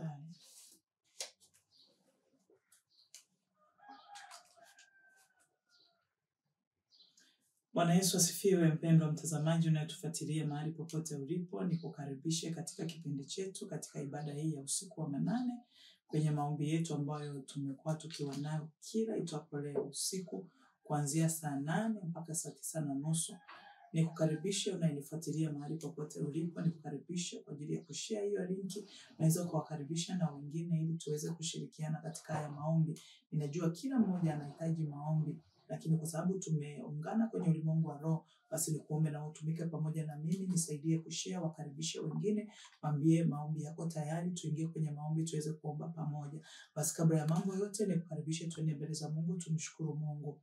Tuombe. Bwana Yesu asifiwe. Mpendwa mtazamaji unayetufuatilia mahali popote ulipo, nikukaribishe katika kipindi chetu katika ibada hii ya usiku wa manane, kwenye maombi yetu ambayo tumekuwa tukiwa nayo kila itwapo leo usiku kuanzia saa 8 mpaka saa 9:30. Nikukaribishe unayenifuatilia mahali popote ulipo, nikukaribishe kwa ajili ya kushare hiyo linki. Naweza kuwakaribisha na wengine ili tuweze kushirikiana katika haya maombi. Ninajua kila mmoja anahitaji maombi, lakini kwa sababu tumeungana kwenye ulimwengu wa roho, basi nikuombe na utumike pamoja na mimi, nisaidie kushare, wakaribishe wengine, mwambie maombi yako tayari, tuingie kwenye maombi tuweze kuomba pamoja. Basi kabla ya mambo yote nikukaribishe tuende mbele za Mungu, tumshukuru Mungu.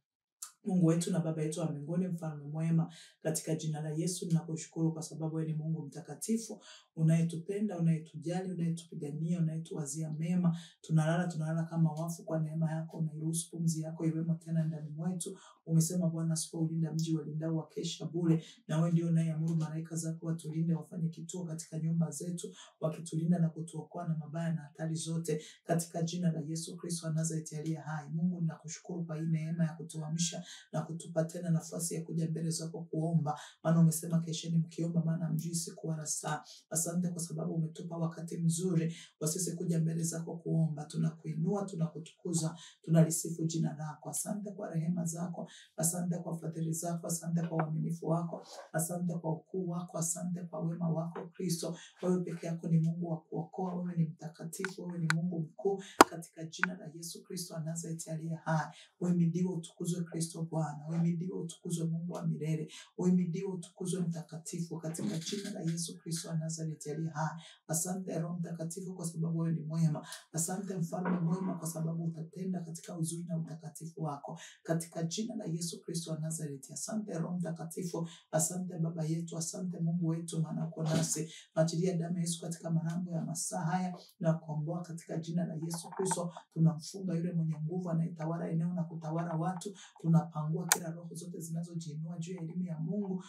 Mungu wetu na Baba yetu wa mbinguni, mfalme mwema, katika jina la Yesu ninakushukuru kwa sababu wewe ni Mungu mtakatifu, unayetupenda, unayetujali, unayetupigania, unayetuwazia mema. Tunalala kama wafu kwa neema yako, unairuhusu pumzi yako iwemo tena ndani mwetu. Umesema Bwana, usipoulinda mji walindao wakesha bure, na wewe ndio unayeamuru malaika zako watulinde, wafanye kituo katika nyumba zetu, wakitulinda na kutuokoa na mabaya na hatari zote, katika jina la Yesu Kristo wa Nazareti aliye hai. Mungu ninakushukuru kwa hii neema ya kutuamsha na kutupa tena nafasi ya kuja mbele zako kuomba, maana umesema kesheni mkiomba, maana hamjui siku wala saa. Asante kwa sababu umetupa wakati mzuri wa sisi kuja mbele zako kuomba. Tunakuinua, tunakutukuza, tunalisifu jina lako. Asante kwa rehema zako, asante kwa fadhili zako, asante kwa uaminifu wako, asante kwa ukuu wako, asante kwa wema wako Kristo. Wewe peke yako ni Mungu wa kuokoa, wewe ni mtakatifu, wewe ni Mungu mkuu, katika jina la Yesu Kristo wa Nazareti aliye hai. Uhimidiwe utukuzwe Kristo Bwana, uhimidiwe utukuzwe Mungu wa milele, uhimidiwe utukuzwe mtakatifu, katika jina la Yesu Kristo wa Nazareti aliye hai. Asante Roho Mtakatifu kwa sababu wewe ni mwema. Asante Mfalme mwema kwa sababu utatenda katika uzuri na utakatifu wako, katika jina la Yesu Kristo wa Nazareti. Asante Roho Mtakatifu, asante Baba yetu, asante Mungu wetu, maana uko nasi. Achilia damu ya Yesu katika malango ya masaa haya na kuomboa katika jina la Yesu Kristo. Tunamfunga yule mwenye nguvu anayetawala eneo na kutawala watu. Tunapangua kila roho zote zinazojiinua juu ya elimu ya Mungu.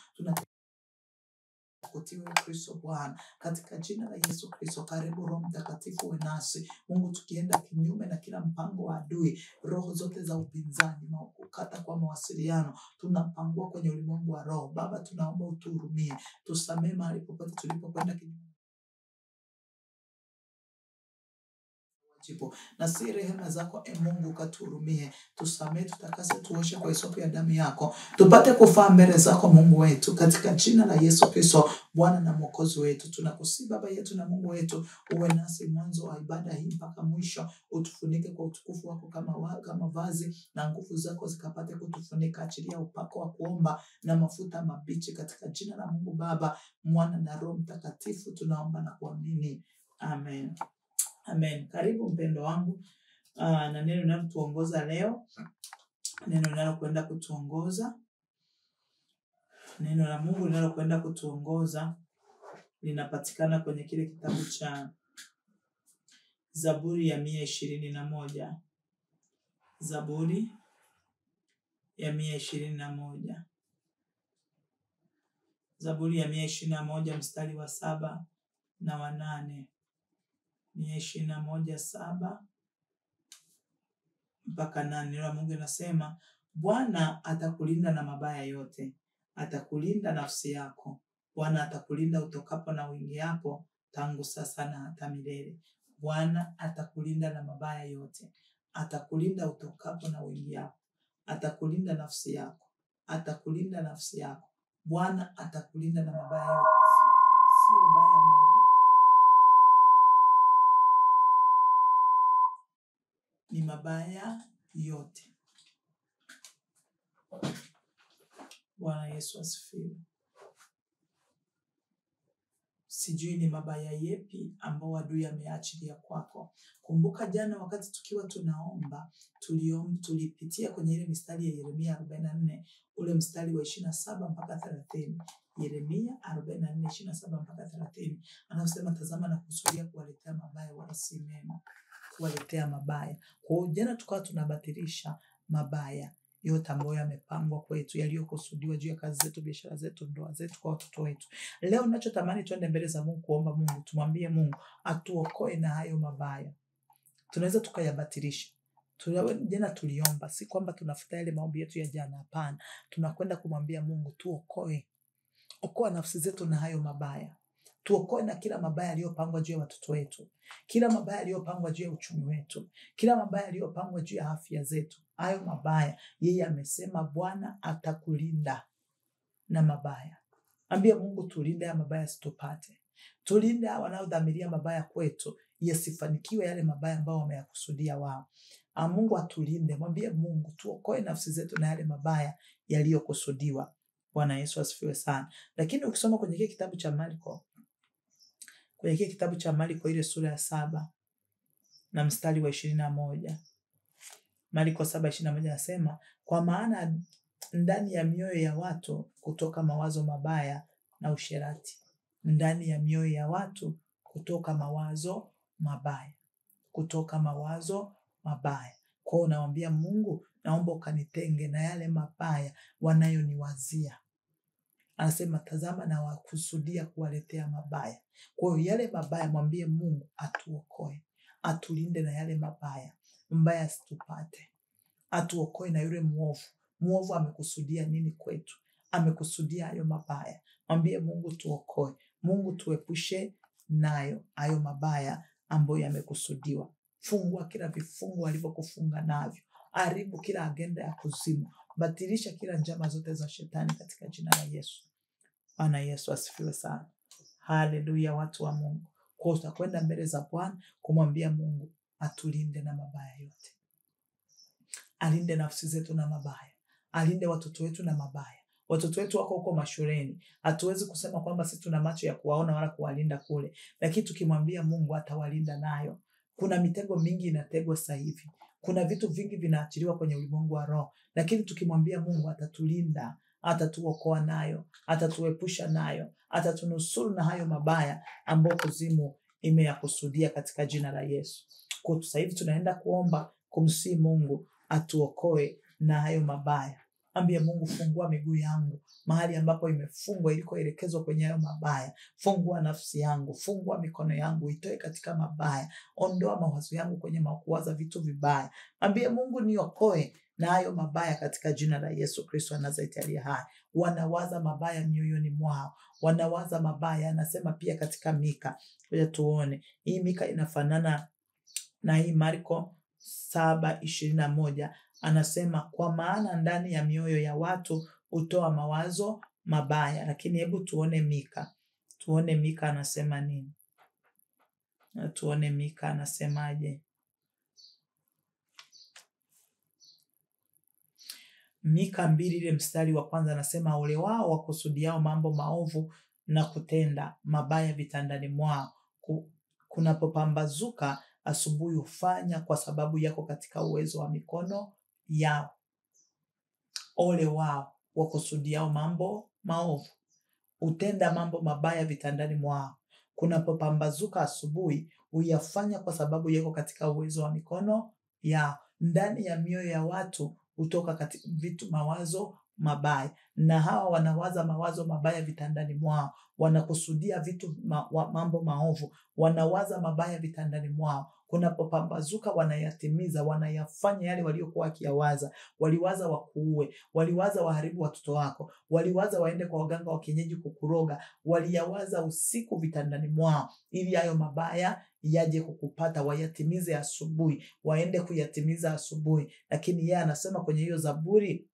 Kutiwe Kristo Bwana, katika jina la Yesu Kristo. Karibu Roho Mtakatifu uwe nasi Mungu, tukienda kinyume na kila mpango wa adui. Roho zote za upinzani na kukata kwa mawasiliano tunapangua kwenye ulimwengu wa roho. Baba, tunaomba utuhurumie, tusamehe mahali popote tulipokwenda kinyume na si rehema zako. Mungu katuhurumie, tusamehe, tutakase, tuoshe kwa hisopo ya damu yako, tupate kufaa mbele zako Mungu wetu, katika jina la Yesu Kristo Bwana na Mwokozi wetu. Tunakusihi Baba yetu na Mungu wetu, uwe nasi mwanzo wa ibada hii mpaka mwisho. Utufunike kwa utukufu wako kama vazi, na nguvu zako zikapate kutufunika. Achilia upako wa kuomba na mafuta mabichi, katika jina la Mungu Baba, Mwana na Roho Mtakatifu tunaomba na kuamini. Amen. Amen. Karibu mpendo wangu na neno linalotuongoza leo. Neno linalokwenda kutuongoza, neno la Mungu linalokwenda kutuongoza linapatikana kwenye kile kitabu cha Zaburi ya 121. Zaburi ya 121. Zaburi ya 121 mstari wa 7 na wa 8. 121:7 mpaka 8. Neno la Mungu linasema, Bwana atakulinda na mabaya yote, atakulinda nafsi yako. Bwana atakulinda utokapo na uingiapo, tangu sasa na hata milele. Bwana atakulinda na mabaya yote, atakulinda utokapo na uingiapo, atakulinda nafsi yako, atakulinda nafsi yako. Bwana atakulinda na mabaya yote, sio baya moja, ni mabaya yote. Bwana Yesu asifiwe. Sijui ni mabaya yepi ambao adui ameachilia kwako. Kumbuka jana wakati tukiwa tunaomba, tulipitia kwenye ile mistari ya Yeremia 44, ule mstari wa 27 mpaka 30. Yeremia 44:27 mpaka 30. Anasema, tazama na kusudia kuwaletea mabaya wala si mema, kuwaletea mabaya. Kwa hiyo jana tukawa tunabatilisha mabaya yote ambayo yamepangwa kwetu, yaliyokusudiwa juu ya kazi zetu, biashara zetu, ndoa zetu, kwa watoto wetu. Leo ninachotamani tuende mbele za Mungu kuomba Mungu, tumwambie Mungu atuokoe na hayo mabaya. Tunaweza tukayabatilisha. Jana tuliomba, si kwamba tunafuta yale maombi yetu ya jana, hapana. Tunakwenda kumwambia Mungu tuokoe. Okoa nafsi zetu na hayo mabaya. Tuokoe na kila mabaya yaliyopangwa juu ya watoto wetu, kila mabaya yaliyopangwa juu ya uchumi wetu, kila mabaya yaliyopangwa juu ya afya zetu. Hayo mabaya, yeye amesema Bwana atakulinda na mabaya. Ambia Mungu tulinde ya mabaya situpate. Tulinde wanaodhamiria mabaya kwetu, yasifanikiwe yale mabaya ambao wameyakusudia wao. Mungu atulinde. Mwambie Mungu tuokoe nafsi zetu na yale mabaya yaliyokusudiwa. Bwana Yesu asifiwe sana. Lakini ukisoma kwenye kile kitabu cha Marko, ile sura ya 7 na mstari wa 21. Marko 7:21 nasema, kwa maana ndani ya mioyo ya watu kutoka mawazo mabaya na usherati. Ndani ya mioyo ya watu kutoka mawazo mabaya. Kwa hiyo naambia Mungu, naomba ukanitenge na yale mabaya wanayoniwazia. Anasema tazama na wakusudia kuwaletea mabaya. Kwa hiyo yale mabaya mwambie Mungu atuokoe. Atulinde na yale mabaya. Mbaya situpate. Atuokoe na yule muovu. Muovu amekusudia nini kwetu? Amekusudia hayo mabaya. Mwambie Mungu tuokoe. Mungu tuepushe nayo hayo mabaya ambayo yamekusudiwa. Fungua kila vifungo alivyokufunga navyo. Haribu kila agenda ya kuzimu. Batilisha kila njama zote za shetani katika jina la Yesu. Bwana Yesu asifiwe sana. Haleluya, watu wa Mungu. Kwa utakwenda mbele za Bwana kumwambia Mungu atulinde na mabaya yote. Alinde nafsi zetu na mabaya. Alinde watoto wetu na mabaya. Watoto wetu wako huko mashuleni. Hatuwezi kusema kwamba sisi tuna macho ya kuwaona wala kuwalinda kule. Lakini tukimwambia Mungu atawalinda nayo. Kuna mitego mingi inategwa sasa hivi. Kuna vitu vingi vinaachiliwa kwenye ulimwengu wa roho. Lakini tukimwambia Mungu atatulinda, atatuokoa nayo, atatuepusha nayo, atatunusuru na hayo mabaya ambayo kuzimu imeyakusudia katika jina la Yesu. Kwa sasa hivi tunaenda kuomba kumsihi Mungu atuokoe na hayo mabaya. Ambia Mungu fungua miguu yangu mahali ambapo imefungwa ilikoelekezwa kwenye hayo mabaya. Fungua nafsi yangu, fungua mikono yangu itoe katika mabaya. Ondoa mawazo yangu kwenye kuwaza vitu vibaya. Ambia Mungu niokoe na hayo mabaya katika jina la Yesu Kristo wa Nazareti aliye hai. Wanawaza mabaya mioyoni mwao. Wanawaza mabaya. Anasema pia katika Mika. Ngoja tuone. Hii Mika inafanana na hii Marko 7:21. Anasema kwa maana ndani ya mioyo ya watu hutoa mawazo mabaya. Lakini hebu tuone Mika. Tuone Mika anasema nini? Tuone Mika anasemaje? Mika 2 ile mstari wa kwanza anasema ole wao wakusudiao mambo maovu na kutenda mabaya vitandani mwao. Kunapopambazuka asubuhi hufanya kwa sababu yako katika uwezo wa mikono yao. Ole wao wakusudiao mambo maovu, utenda mambo mabaya vitandani mwao. Kunapopambazuka asubuhi huyafanya kwa sababu yako katika uwezo wa mikono yao. Ndani ya mioyo ya watu hutoka katika vitu mawazo mabaya. Na hawa wanawaza mawazo mabaya vitandani mwao. Wanakusudia vitu mambo maovu. Wanawaza mabaya vitandani mwao. Kunapopambazuka wanayatimiza, wanayafanya yale waliokuwa wakiyawaza. Waliwaza wakuue, waliwaza waharibu watoto wako, waliwaza waende kwa waganga wa kienyeji kukuroga, waliyawaza usiku vitandani mwao ili hayo mabaya yaje kukupata, wayatimize asubuhi, waende kuyatimiza asubuhi. Lakini yeye anasema kwenye hiyo Zaburi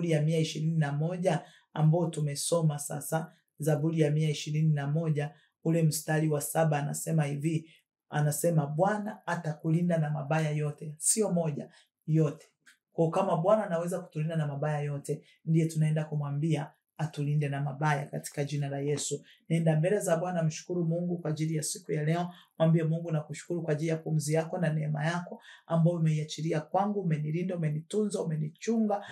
ya 121 ambao tumesoma sasa, Zaburi ya 121 ule mstari wa 7 anasema hivi, anasema Bwana atakulinda na mabaya yote, sio moja, yote. Kwa kama Bwana anaweza kutulinda na mabaya yote, ndiye tunaenda kumwambia atulinde na mabaya katika jina la Yesu. Nenda mbele za Bwana, mshukuru Mungu kwa ajili ya siku ya leo. Mwambie Mungu nakushukuru kwa ajili ya pumzi yako na neema yako ambayo umeiachilia kwangu. Umenilinda, umenitunza, umenichunga,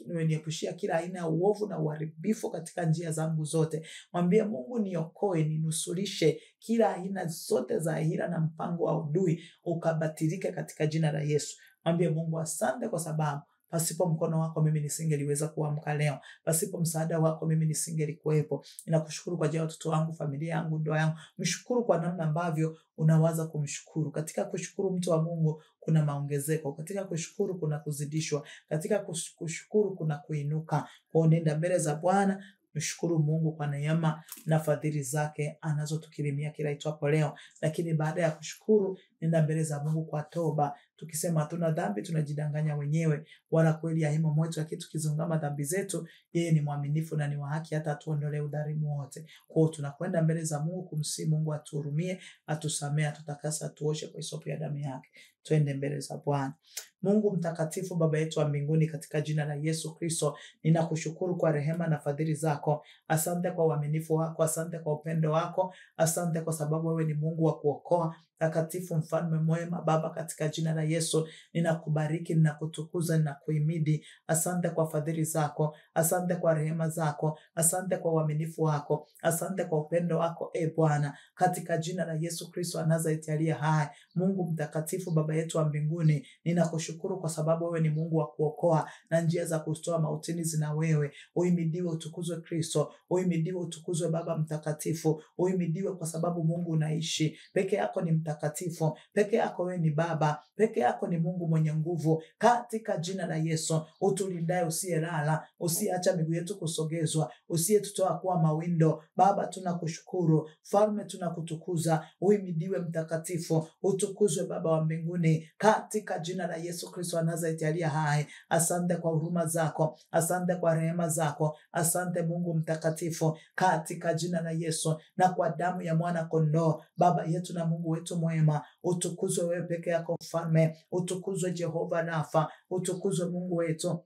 umeniepushia kila aina ya uovu na uharibifu katika njia zangu zote. Mwambie Mungu niokoe, ninusulishe kila aina zote za hila na mpango wa adui ukabatilike katika jina la Yesu. Mwambie Mungu asante kwa sababu pasipo mkono wako mimi nisingeliweza kuamka leo, pasipo msaada wako mimi nisingelikuwepo. Ninakushukuru kwa ajili ya watoto wangu, familia yangu, ndoa yangu. Mshukuru kwa namna ambavyo unawaza kumshukuru. Katika kushukuru, mtu wa Mungu, kuna maongezeko. Katika kushukuru kuna kuzidishwa. Katika kushukuru kuna kuinuka. Kwa nenda mbele za Bwana, mshukuru Mungu kwa neema na fadhili zake anazotukirimia kila itwapo leo. Lakini baada ya kushukuru, nenda mbele za Mungu kwa toba. Tukisema hatuna dhambi, tunajidanganya wenyewe, wala kweli haimo mwetu. Lakini tukizungama dhambi zetu, yeye ni mwaminifu na ni wa haki hata atuondolee udhalimu wote. Kwa hiyo tunakwenda mbele za Mungu kumsihi Mungu atuhurumie, atusamee, atutakase, atuoshe kwa hisopo ya damu yake. Twende mbele za Bwana. Mungu mtakatifu, Baba yetu wa mbinguni, katika jina la Yesu Kristo, ninakushukuru kwa rehema na fadhili zako. Asante kwa uaminifu wako, asante kwa upendo wako, asante kwa sababu wewe ni Mungu wa kuokoa. Takatifu, mfalme mwema, Baba, katika jina la Yesu ninakubariki, ninakutukuza, ninakuhimidi. Asante kwa fadhili zako, asante kwa rehema zako, asante kwa uaminifu wako, asante kwa upendo wako, Bwana, katika jina la Yesu Kristo wa Nazareti aliye hai. Mungu mtakatifu, Baba yetu wa mbinguni, ninakushukuru kwa sababu wewe ni Mungu wa kuokoa na njia za kutoa mautini zina wewe. Uhimidiwe, utukuzwe Kristo. Uhimidiwe, utukuzwe Baba mtakatifu. Uhimidiwe kwa sababu Mungu unaishi. Peke yako ni mtakatifu. Peke yako wewe ni Baba. Peke yako ni Mungu mwenye nguvu. Katika jina la Yesu, utulindaye usiyelala, usiacha miguu yetu kusogezwa, usiyetutoa kuwa mawindo. Baba, tunakushukuru. Falme, tunakutukuza. Uhimidiwe mtakatifu. Utukuzwe Baba wa mbinguni, katika jina la Yesu Kristo wa Nazareti aliye hai. Asante kwa huruma zako, asante kwa rehema zako, asante Mungu mtakatifu, katika jina la Yesu na kwa damu ya mwana kondoo. Baba yetu na Mungu wetu mwema, utukuzwe wewe peke yako mfalme, utukuzwe Jehova Rafa, utukuzwe Mungu wetu,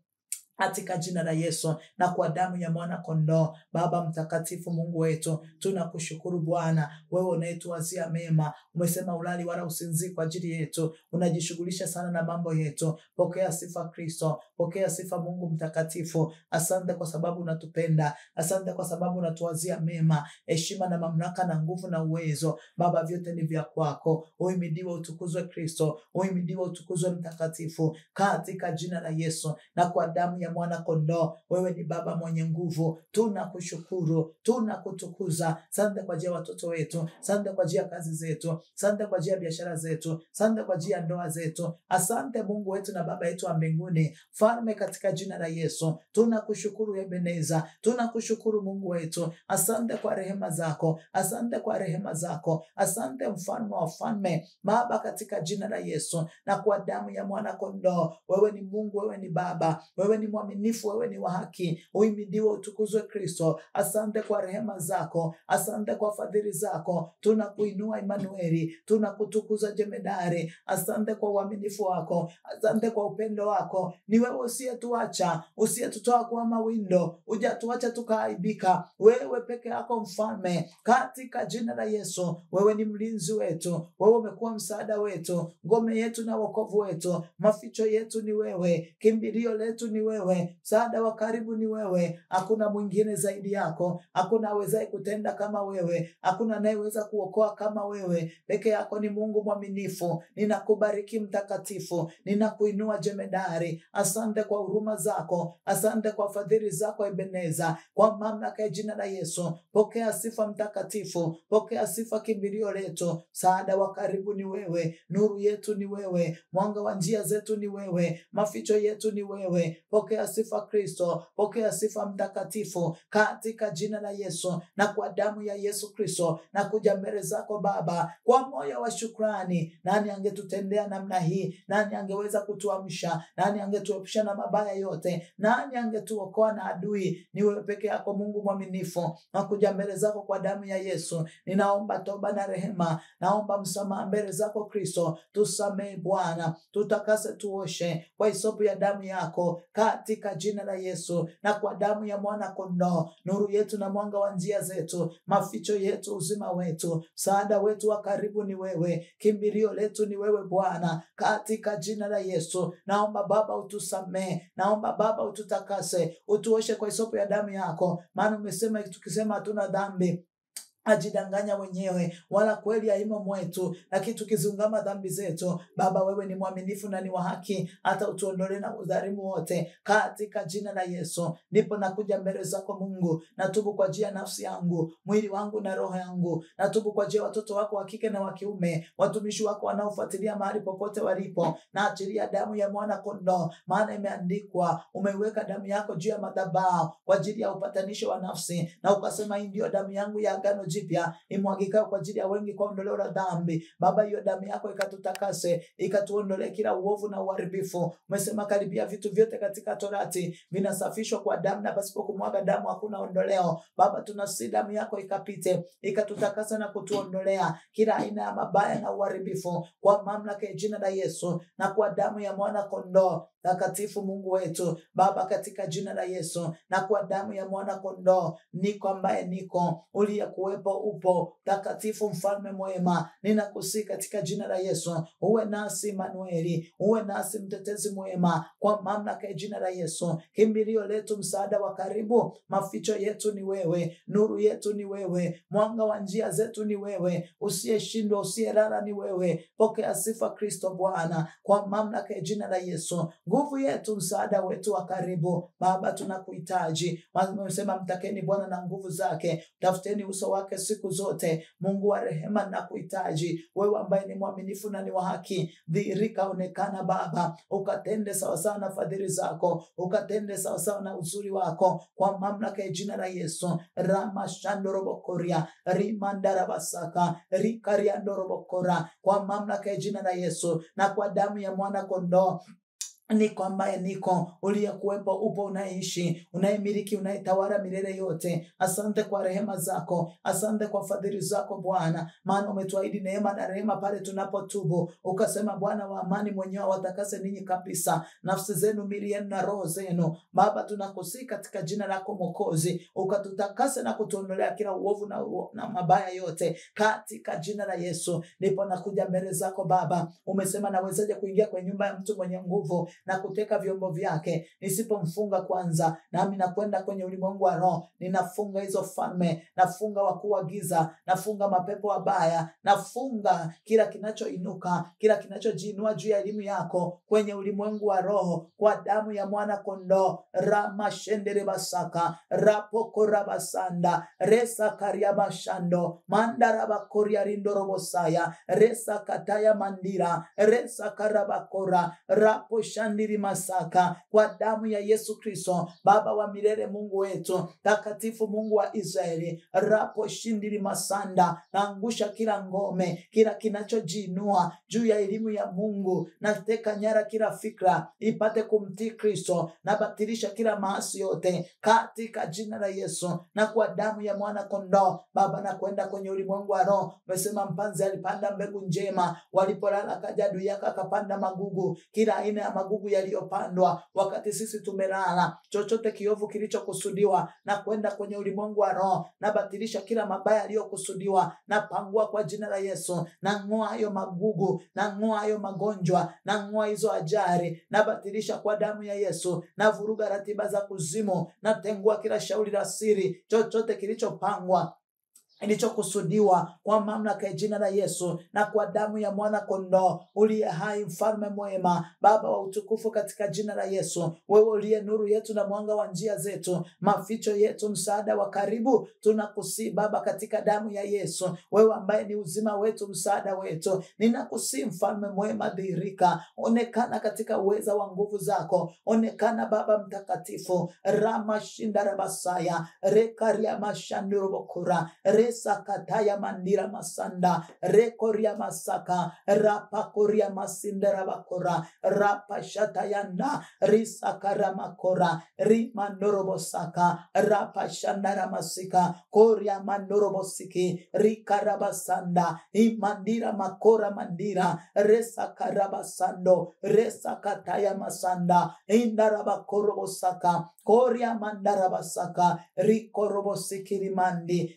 katika jina la Yesu na kwa damu ya mwana kondoo. Baba mtakatifu, Mungu wetu, tunakushukuru Bwana, wewe unayetuwazia mema. Umesema ulali wala usinzii kwa ajili yetu, unajishughulisha sana na mambo yetu. Pokea sifa Kristo, pokea sifa Mungu mtakatifu. Asante kwa sababu unatupenda, asante kwa sababu unatuwazia mema. Heshima na mamlaka na nguvu na uwezo, Baba, vyote ni vya kwako. Uhimidiwe, utukuzwe Kristo, uhimidiwe, utukuzwe mtakatifu, katika jina la Yesu na kwa damu ya mwana kondoo. Wewe ni Baba mwenye nguvu, tunakushukuru, tunakutukuza. Asante kwa ajili ya watoto wetu, asante kwa ajili ya kazi zetu, asante kwa ajili ya biashara zetu, asante kwa ajili ya ndoa zetu. Asante Mungu wetu na Baba yetu wa mbinguni, Falme, katika jina la Yesu tunakushukuru Ebeneza, tunakushukuru Mungu wetu. Asante kwa rehema zako, asante kwa rehema zako, asante mfalme wa falme, Baba, katika jina la Yesu na kwa damu ya mwana kondoo. Wewe ni Mungu, wewe ni Baba, wewe ni mwaminifu, wewe ni wa haki. Uhimidiwe, utukuzwe Kristo. Asante kwa rehema zako, asante kwa fadhili zako. Tunakuinua Emanueli, tunakutukuza Jemedari. Asante kwa uaminifu wako, asante kwa upendo wako. Ni wewe usiyetuacha, usiyetutoa kwa mawindo, hujatuacha tukaaibika. Wewe peke yako mfalme, katika jina la Yesu. Wewe ni mlinzi wetu, wewe umekuwa msaada wetu, ngome yetu na wokovu wetu. Maficho yetu ni wewe, kimbilio letu ni wewe, msaada wa karibu ni wewe. Hakuna mwingine zaidi yako, hakuna awezaye kutenda kama wewe, hakuna anayeweza kuokoa kama wewe. Peke yako ni Mungu mwaminifu. Ninakubariki mtakatifu, ninakuinua Jemedari. Asante kwa huruma zako, asante kwa fadhili zako Ebeneza, kwa mamlaka ya jina la Yesu. Pokea sifa mtakatifu, pokea sifa kimbilio letu. Msaada wa karibu ni wewe, nuru yetu ni wewe, mwanga wa njia zetu ni wewe, maficho yetu ni wewe. Pokea sifa Kristo, pokea sifa mtakatifu, katika jina la Yesu na kwa damu ya Yesu Kristo. Na kuja mbele zako Baba kwa moyo wa shukrani. Nani angetutendea namna hii? Nani angeweza kutuamsha? Nani angetuepusha na mabaya yote? Nani angetuokoa na adui? Ni wewe peke yako Mungu mwaminifu. Na kuja mbele zako kwa damu ya Yesu. Ninaomba toba na rehema, naomba msamaha mbele zako Kristo. Tusamehe Bwana, tutakase, tuoshe kwa hisopo ya damu yako, katika jina la Yesu na kwa damu ya mwana kondoo. Nuru yetu na mwanga wa njia zetu, maficho yetu, uzima wetu, msaada wetu wa karibu ni wewe, kimbilio letu ni wewe Bwana, katika jina la Yesu. Naomba Baba utusamehe, naomba Baba ututakase, utuoshe kwa hisopo ya damu yako, maana umesema tukisema hatuna dhambi ajidanganya wenyewe, wala kweli haimo mwetu. Lakini tukizungama dhambi zetu, Baba wewe ni mwaminifu na ni wa haki, hata utuondolee na udhalimu wote, katika jina la Yesu. Ndipo nakuja mbele zako Mungu, natubu kwa ajili ya nafsi yangu, mwili wangu na roho yangu. Natubu kwa ajili ya watoto wako wa kike na wa kiume, watumishi wako wanaofuatilia mahali popote walipo. Na achilia damu ya mwana kondoo, maana imeandikwa, umeiweka damu yako juu ya madhabahu kwa ajili ya upatanisho wa nafsi, na ukasema hii ndio damu yangu ya agano jipya, imwagikayo kwa ajili ya wengi kwa ondoleo la dhambi. Baba, hiyo damu yako ikatutakase, ikatuondolee kila uovu na uharibifu. Umesema karibia vitu vyote katika Torati vinasafishwa kwa damu, na pasipo kumwaga damu hakuna ondoleo. Baba, tunasi damu yako ikapite, ikatutakasa na kutuondolea kila aina ya mabaya na uharibifu, kwa mamlaka ya jina la Yesu na kwa damu ya mwana kondoo takatifu. Mungu wetu Baba, katika jina la Yesu na kwa damu ya mwana kondoo, niko ambaye niko, uliyekuwepo upo, takatifu, mfalme mwema, ninakusihi katika jina la Yesu, uwe nasi Emanueli, uwe nasi mtetezi mwema, kwa mamlaka ya jina la Yesu. Kimbilio letu, msaada wa karibu, maficho yetu ni wewe, nuru yetu ni wewe, mwanga wa njia zetu ni wewe, usiyeshindwa, usiyelala ni wewe. Pokea sifa Kristo Bwana, kwa mamlaka ya jina la Yesu. Nguvu yetu, msaada wetu wa karibu, Baba tunakuhitaji. Umesema mtakeni Bwana na nguvu zake, tafuteni uso wake siku zote. Mungu wa rehema, nakuhitaji wewe ambaye ni mwaminifu na ni wa haki. Dhihirika, onekana Baba, ukatende sawasawa na fadhili zako, ukatende sawasawa na uzuri wako, kwa mamlaka ya jina la Yesu. Ramashandorobokoria rimandarabasaka rikariandorobokora, kwa mamlaka ya jina la Yesu na kwa damu ya mwana kondoo, niko ambaye niko, uliyekuwepo upo, unaishi, unayemiliki, unayetawala milele yote. Asante kwa rehema zako, asante kwa fadhili zako Bwana, maana umetuahidi neema na rehema pale tunapotubu. Ukasema Bwana wa amani mwenyewe watakase ninyi kabisa, nafsi zenu, miili yenu na roho zenu. Baba, tunakusihi katika jina lako Mwokozi, ukatutakase na kutuondolea kila uovu na mabaya yote, katika jina la Yesu. Ndipo nakuja mbele zako Baba. Umesema nawezaje kuingia kwenye nyumba ya mtu mwenye nguvu na kuteka vyombo vyake nisipomfunga kwanza? Nami nakwenda kwenye ulimwengu wa roho, ninafunga hizo falme, nafunga wakuu wa giza, nafunga mapepo wabaya, nafunga kila kinachoinuka, kila kinachojiinua juu ya elimu yako kwenye ulimwengu wa roho, kwa damu ya mwana kondoo. Ramashendere basaka rapokora basanda resa kariaba shando mandaraba koria rindorobosaya resa kataya mandira resa karabakora rapo shandiri masaka, kwa damu ya Yesu Kristo. Baba wa milele, Mungu wetu takatifu, Mungu wa Israeli, rapo shindiri masanda, naangusha kila ngome, kila kinachojiinua juu ya elimu ya Mungu, nateka nyara kila fikra ipate kumtii Kristo, na batilisha kila maasi yote katika jina la Yesu na kwa damu ya mwana kondoo. Baba, na kwenda kwenye ulimwengu wa roho. Umesema mpanzi alipanda mbegu njema, walipolala kaja adui yake akapanda magugu, kila aina ya magugu yaliyopandwa wakati sisi tumelala. Chochote kiovu kilichokusudiwa, na kwenda kwenye ulimwengu wa roho, na batilisha kila mabaya yaliyokusudiwa, na pangua kwa jina la Yesu, na ng'oa hayo magugu, na ng'oa hayo magonjwa, na ng'oa hizo ajali, na batilisha kwa damu ya Yesu, na vuruga ratiba za kuzimu, na tengua kila shauri la siri, chochote kilichopangwa, ilichokusudiwa, kwa mamlaka ya jina la Yesu na kwa damu ya mwana kondoo uliye hai, mfalme mwema, Baba wa utukufu, katika jina la Yesu. Wewe uliye nuru yetu na mwanga wa njia zetu, maficho yetu, msaada wa karibu, tunakusihi Baba katika damu ya Yesu. Wewe ambaye ni uzima wetu, msaada wetu, ninakusihi mfalme mwema, dhihirika, onekana katika uweza wa nguvu zako, onekana Baba mtakatifu. Ramashindarabasaya rekaria mashandurobokura resa kataya mandira masanda rekoria masaka rapakoria masindera bakora rapashatayanda risakara makora rimandorobosaka rapashandara masika koria mandorobosiki rikarabasanda imandira makora mandira resakarabasando resakataya masanda indarabakorobosaka koria mandarabasaka rikorobosikiri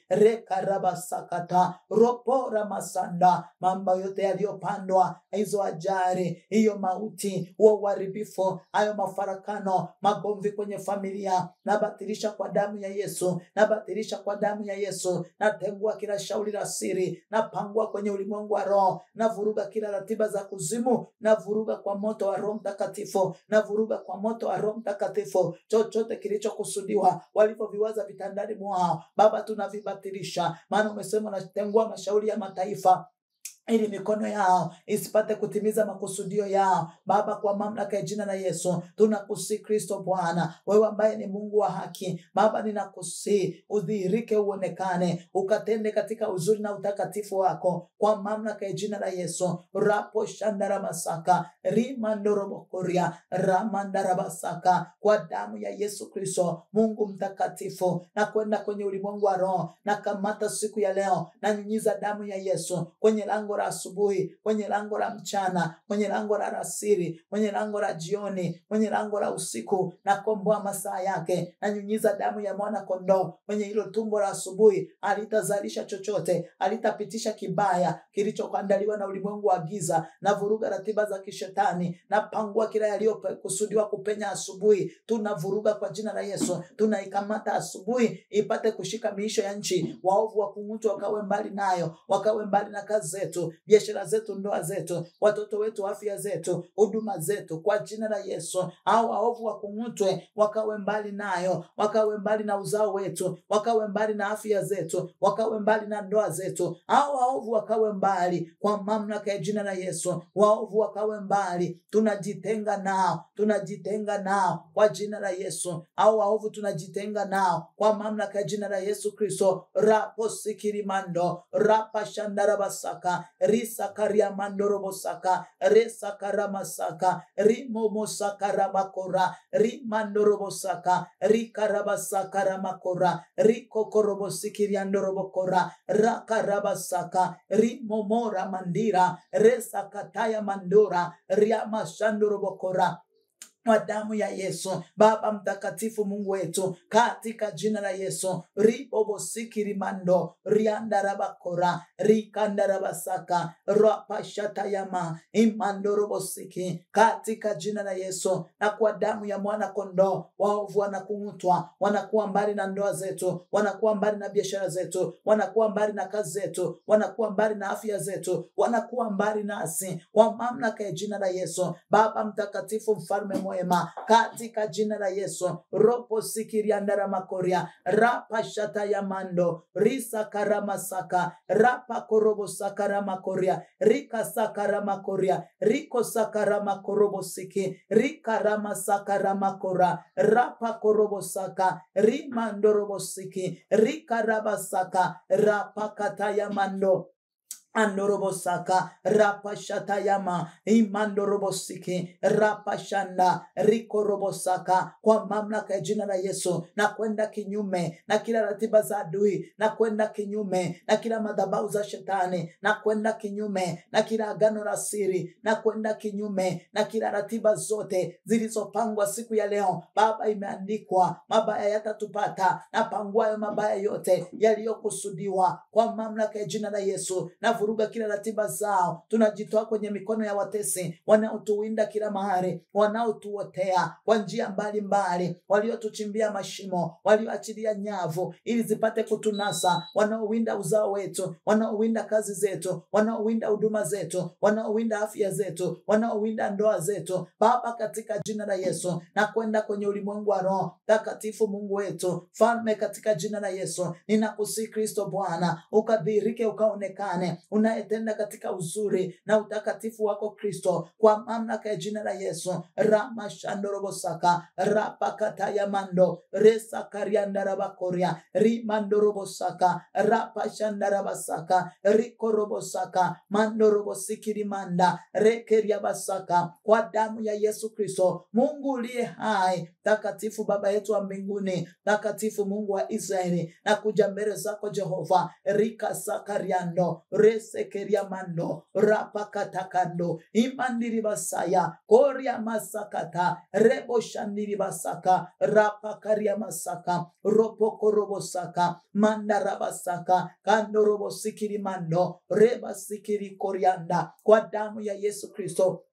rekarabasakata ropora masanda. Mambo yote yaliyopandwa, hizo ajali, hiyo mauti, huo uharibifu, hayo mafarakano, magomvi kwenye familia, nabatilisha kwa damu ya Yesu, nabatilisha kwa damu ya Yesu. Natengua kila shauri la siri, napangua kwenye ulimwengu wa roho, navuruga kila ratiba za kuzimu, navuruga kwa moto wa Roho Mtakatifu, navuruga kwa moto wa Roho Mtakatifu. Chochote kilichokusudiwa walivyoviwaza vitandani mwao, Baba, tunavibatilisha. Maana umesema natengua mashauri ya mataifa ili mikono yao isipate kutimiza makusudio yao. Baba, kwa mamlaka ya jina la Yesu, tunakusihi Kristo Bwana, wewe ambaye ni Mungu wa haki. Baba, ninakusihi udhihirike, uonekane, ukatende katika uzuri na utakatifu wako, kwa mamlaka ya jina la Yesu. Rapo shandara masaka rimandorobokoria ramandarabasaka, kwa damu ya Yesu Kristo, Mungu mtakatifu, na kwenda kwenye ulimwengu wa roho, na kamata siku ya leo, na nyunyiza damu ya Yesu kwenye lango la asubuhi, kwenye lango la mchana, kwenye lango la alasiri, kwenye lango la jioni, kwenye lango la usiku, na komboa masaa yake, na nyunyiza damu ya mwana kondoo kwenye hilo tumbo la asubuhi. Alitazalisha chochote, alitapitisha kibaya kilichoandaliwa na ulimwengu wa giza, na vuruga ratiba za kishetani, na pangua kila yaliyokusudiwa kupenya asubuhi. Tunavuruga kwa jina la Yesu, tunaikamata asubuhi ipate kushika miisho ya nchi. Waovu wa kung'utu wakawe mbali nayo, wakawe mbali na kazi zetu, biashara zetu, ndoa zetu, watoto wetu, afya zetu, huduma zetu, kwa jina la Yesu. Hao waovu wa kung'utwe wakawe mbali nayo, wakawe mbali na uzao wetu, wakawe mbali na afya zetu, wakawe mbali na ndoa zetu. Hao waovu wakawe mbali kwa mamlaka ya jina la Yesu. Waovu wakawe mbali, tunajitenga nao, tunajitenga nao kwa jina la Yesu. Hao waovu tunajitenga nao kwa mamlaka ya jina la Yesu Kristo. Rapo sikirimando rapa shandarabasaka risakaria mandorobosaka resakaramasaka rimomosakaramakora rimandorobosaka rikarabasakaramakora rikokorobosikiriandorobokora rakarabasaka rimomora mandira resakataya mandora riamashandorobokora, kwa damu ya Yesu. Baba mtakatifu, Mungu wetu, katika jina la Yesu, ribobosikiriamando riandarabakora rikandarabasaka rapashatayama imandorobosiki, katika jina la Yesu na kwa damu ya mwana kondoo. Waovu wanakung'utwa, wanakuwa mbali na ndoa zetu, wanakuwa mbali na biashara zetu, wanakuwa mbali na kazi zetu, wanakuwa mbali na afya zetu, wanakuwa mbali nasi kwa mamlaka ya jina la Yesu. Baba mtakatifu, mfalme mwema, katika jina la Yesu, ropo sikiriandara makoria rapa shata ya mando risa karamasaka rapa korobo sakara makoria rika sakara makoria riko sakara makorobo siki rika rama sakara makora rapa korobo saka rimandorobo siki rika rabasaka rapa kataya mando andorobosaka rapashatayama imandorobosiki rapashanda rikorobosaka, kwa mamlaka ya jina la Yesu na kwenda kinyume na kila ratiba za adui, na kwenda kinyume na kila madhabahu za shetani, na kwenda kinyume na kila agano la siri, na kwenda kinyume na kila ratiba zote zilizopangwa siku ya leo. Baba, imeandikwa mabaya yatatupata, na panguayo mabaya yote yaliyokusudiwa kwa mamlaka ya jina la Yesu. Na vuruga kila ratiba zao, tunajitoa kwenye mikono ya watesi wanaotuwinda kila mahali, wanaotuotea kwa njia mbalimbali, waliotuchimbia mashimo, walioachilia nyavu ili zipate kutunasa, wanaowinda uzao wetu, wanaowinda kazi zetu, wanaowinda huduma zetu, wanaowinda afya zetu, wanaowinda ndoa zetu. Baba, katika jina la Yesu na kwenda kwenye ulimwengu wa roho takatifu, Mungu wetu, Falme, katika jina la Yesu ninakusihi Kristo Bwana, ukadhihirike, ukaonekane, unayetenda katika uzuri na utakatifu wako Kristo, kwa mamlaka ya jina la Yesu. Rama shandorobosaka rapakataya mando resa kariandarabakoria rimandorobosaka rapa shandarabasaka rikorobosaka mandorobosikiri rekeriabasaka, kwa damu ya Yesu Kristo, Mungu uliye hai, takatifu, Baba yetu wa mbinguni, takatifu, Mungu wa Israeli, na kuja mbele zako Jehova rika sakariando resekeria mando rapakatakando imandiri basaya koria masakata rebo shandiri basaka rapakaria masaka ropoko robosaka mandarabasaka kando robosikiri mando reba sikiri korianda kwa damu ya Yesu Kristo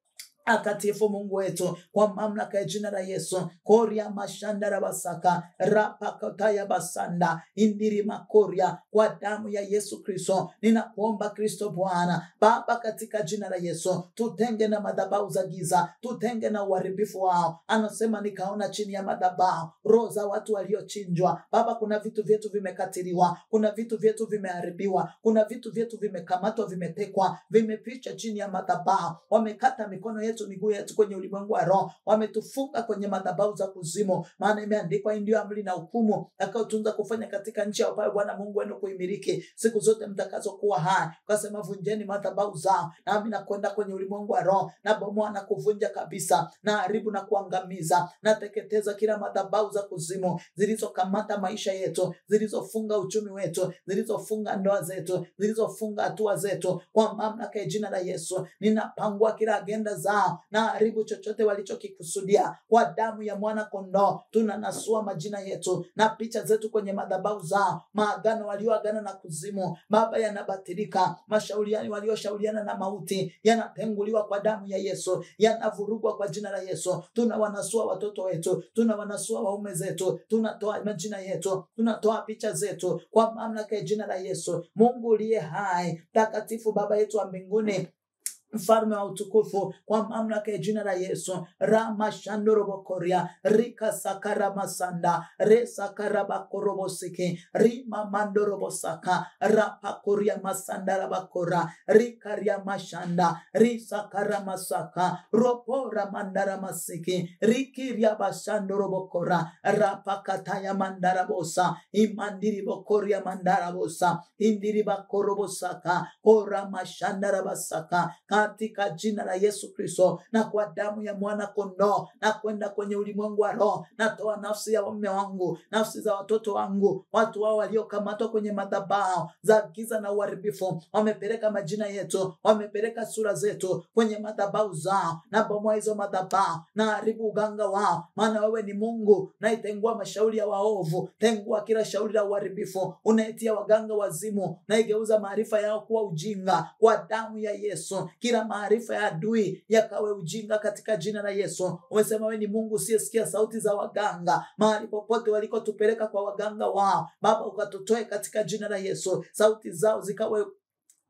akatifu Mungu wetu, kwa mamlaka ya jina la Yesu. Koria mashandara basaka rapakotaya basanda indiri makoria, kwa damu ya Yesu Kristo ninakuomba Kristo Bwana Baba, katika jina la Yesu tutenge na madhabahu za giza, tutenge na uharibifu wao. Anasema nikaona chini ya madhabahu roho za watu waliochinjwa. Baba, kuna vitu vyetu vimekatiliwa, kuna vitu vyetu vimeharibiwa, kuna vitu vyetu vimekamatwa, vimetekwa, vimepicha chini ya madhabahu. Wamekata mikono yetu, miguu yetu kwenye ulimwengu wa roho, wametufunga kwenye madhabahu za kuzimu. Maana imeandikwa, ndio amri na hukumu atakayotunza kufanya katika nchi ambayo Bwana Mungu wenu kuimiliki siku zote mtakazokuwa hai. Ukasema vunjeni madhabahu zao, nami nakwenda kwenye ulimwengu wa roho na bomoa na kuvunja kabisa, na haribu na kuangamiza, na teketeza kila madhabahu za kuzimu zilizokamata maisha yetu, zilizofunga uchumi wetu, zilizofunga ndoa zetu, zilizofunga hatua zetu. Kwa mamlaka ya jina la Yesu ninapangua kila agenda zao na haribu chochote walichokikusudia. Kwa damu ya mwana kondoo tunanasua majina yetu na picha zetu kwenye madhabahu zao. Maagano walioagana na kuzimu Baba yanabatilika. Mashauriano walioshauriana na mauti yanatenguliwa kwa damu ya Yesu, yanavurugwa kwa jina la Yesu. Tunawanasua watoto wetu, tunawanasua waume zetu, tunatoa majina yetu, tunatoa picha zetu kwa mamlaka ya jina la Yesu. Mungu uliye hai, takatifu, Baba yetu wa mbinguni, mfalme wa utukufu, kwa mamlaka ya jina la Yesu, rama shandoro bokoria rika sakara masanda re sakara bakorobosiki rima mandoro bosaka rapa koria masanda rabakora rika ria mashanda ri sakara masaka ropora mandara masiki riki ria bashandoro bokora rapa kataya mandara bosa imandiri bokoria mandara bosa indiri bakorobosaka ora mashanda rabasaka, katika jina la Yesu Kristo na kwa damu ya mwana kondoo, na kwenda kwenye ulimwengu wa roho. Natoa nafsi ya mume wangu, nafsi za watoto wangu, watu wao waliokamatwa kwenye madhabahu za giza na uharibifu. Wamepeleka majina yetu, wamepeleka sura zetu kwenye madhabahu zao, na bomoa hizo madhabahu na haribu uganga wao. Maana wewe ni Mungu na itengua mashauri ya waovu, tengua kila shauri la uharibifu. Unaitia waganga wazimu na igeuza maarifa yao kuwa ujinga. Kwa damu ya Yesu kila maarifa ya adui yakawe ujinga katika jina la Yesu. Umesema wewe ni Mungu usiyesikia sauti za waganga. Mahali popote walikotupeleka kwa waganga wao Baba, ukatutoe katika jina la Yesu. Sauti zao zikawe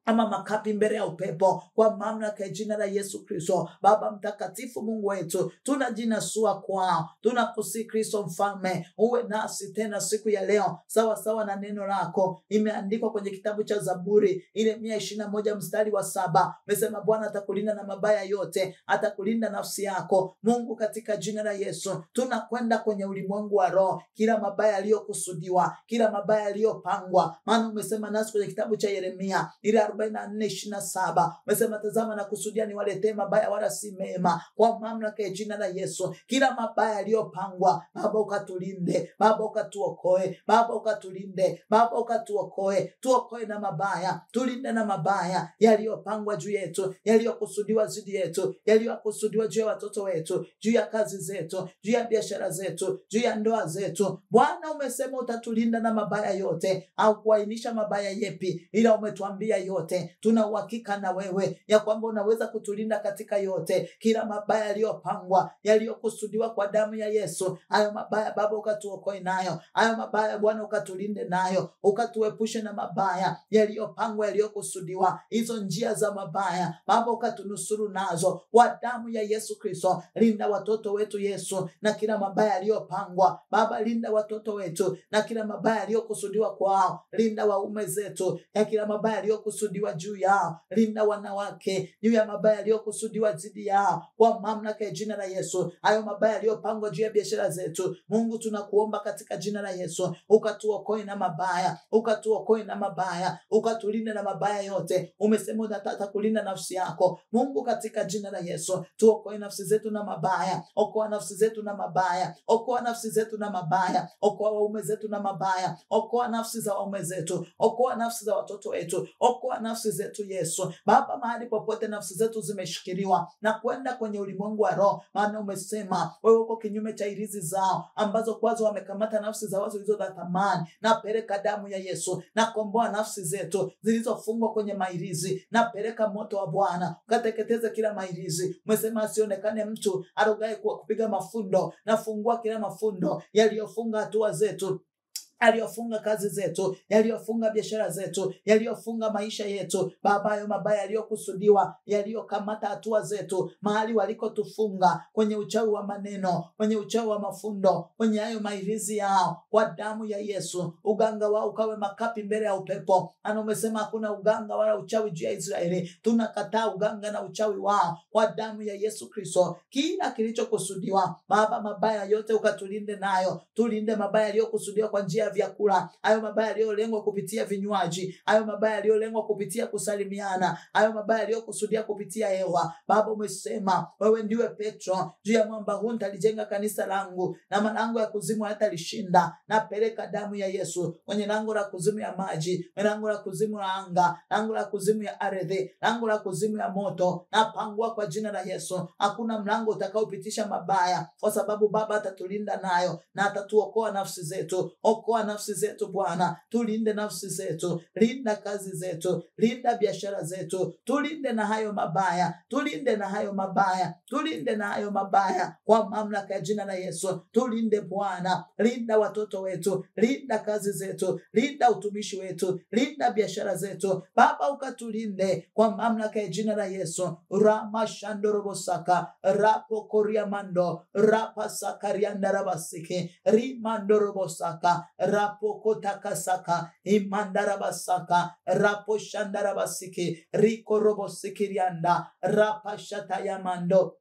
ama makapi mbele ya upepo kwa mamlaka ya jina la Yesu Kristo. Baba mtakatifu, Mungu wetu, tunajinasua kwao. Tunakusihi Kristo mfalme, uwe nasi tena siku ya leo sawa sawa na neno lako. Imeandikwa kwenye kitabu cha Zaburi ile 121 mstari wa 7. Umesema Bwana atakulinda na mabaya yote, atakulinda nafsi yako. Mungu, katika jina la Yesu tunakwenda kwenye ulimwengu wa roho, kila mabaya yaliyokusudiwa, kila mabaya yaliyopangwa. Maana umesema nasi kwenye kitabu cha Yeremia ile 44:27, umesema tazama na kusudia niwaletee mabaya wala si mema. Kwa mamlaka ya jina la Yesu kila mabaya yaliyopangwa Baba ukatulinde, Baba ukatuokoe, Baba ukatulinde, Baba ukatuokoe. Tuokoe na mabaya, tulinde na mabaya yaliyopangwa juu yetu, yaliyokusudiwa dhidi yetu, yaliyokusudiwa juu ya watoto wetu, juu ya kazi zetu, juu ya biashara zetu, juu ya ndoa zetu. Bwana umesema utatulinda na mabaya yote, au kuainisha mabaya yepi, ila umetuambia yote. Tuna uhakika na wewe ya kwamba unaweza kutulinda katika yote. Kila mabaya yaliyopangwa, yaliyokusudiwa kwa damu ya Yesu, hayo mabaya Baba ukatuokoe nayo. Hayo mabaya Bwana ukatulinde nayo, ukatuepushe na mabaya yaliyopangwa, yaliyokusudiwa. Hizo njia za mabaya Baba ukatunusuru nazo kwa damu ya Yesu Kristo. Linda watoto wetu Yesu na kila mabaya yaliyopangwa Baba. Linda watoto wetu na kila mabaya yaliyokusudiwa kwao. Linda waume zetu ya kila mabaya yaliyokusudiwa juu yao. Linda wanawake juu ya mabaya yaliyokusudiwa dhidi yao kwa mamlaka ya jina la Yesu. Hayo mabaya yaliyopangwa juu ya biashara zetu, Mungu tunakuomba katika jina la Yesu ukatuokoe na mabaya, ukatuokoe na mabaya, ukatulinde na mabaya yote. Umesema unataka kulinda nafsi yako Mungu, katika jina la Yesu tuokoe nafsi zetu na mabaya. Okoa nafsi zetu na mabaya, okoa nafsi zetu na mabaya, okoa waume zetu na mabaya, okoa nafsi za waume zetu, okoa nafsi za watoto wetu, okoa nafsi zetu Yesu. Baba, mahali popote nafsi zetu zimeshikiliwa na kwenda kwenye ulimwengu wa roho, maana umesema wewe uko kinyume cha irizi zao ambazo kwazo wamekamata nafsi za watu hizo za thamani. Napeleka damu ya Yesu na komboa nafsi zetu zilizofungwa kwenye mairizi. Napeleka moto wa Bwana ukateketeze kila mairizi. Umesema asionekane mtu arogaye kwa kupiga mafundo. Nafungua kila mafundo yaliyofunga hatua zetu, yaliyofunga kazi zetu, yaliyofunga biashara zetu, yaliyofunga maisha yetu. Baba, hayo mabaya yaliyokusudiwa, yaliyokamata hatua zetu, mahali walikotufunga kwenye uchawi wa maneno, kwenye uchawi wa mafundo, kwenye hayo mairizi yao, kwa damu ya Yesu uganga wao ukawe makapi mbele ya upepo. Ana umesema hakuna uganga wala uchawi juu ya Israeli. Tunakataa uganga na uchawi wao kwa damu ya Yesu Kristo. Kila kilichokusudiwa Baba, mabaya yote ukatulinde nayo. Tulinde mabaya yaliyokusudiwa kwa njia ya vyakula, hayo mabaya yaliyolengwa kupitia vinywaji, hayo mabaya yaliyolengwa kupitia kusalimiana, hayo mabaya yaliyokusudia kupitia hewa. Baba, umesema wewe ndiwe Petro, juu ya mwamba huu nitalijenga kanisa langu na malango ya kuzimu hayatalishinda. Napeleka damu ya Yesu kwenye lango la kuzimu ya maji, lango la kuzimu la anga, lango la kuzimu ya ardhi, lango la kuzimu ya moto. Napangua kwa jina la Yesu, hakuna mlango utakaopitisha mabaya, kwa sababu Baba atatulinda nayo na atatuokoa nafsi zetu. Okoa nafsi zetu Bwana, tulinde nafsi zetu, linda kazi zetu, linda biashara zetu, tulinde na hayo mabaya, tulinde na hayo mabaya, tulinde na hayo mabaya kwa mamlaka ya jina la Yesu. Tulinde Bwana, linda watoto wetu, linda kazi zetu, linda utumishi wetu, linda biashara zetu Baba, ukatulinde kwa mamlaka ya jina la Yesu. Ramashandorobosaka rapo koriamando rapa sakarianda rabasike rimandorobosaka rapo kotakasaka imandarabasaka rapo shandarabasike riko robosikirianda rapa shatayamando.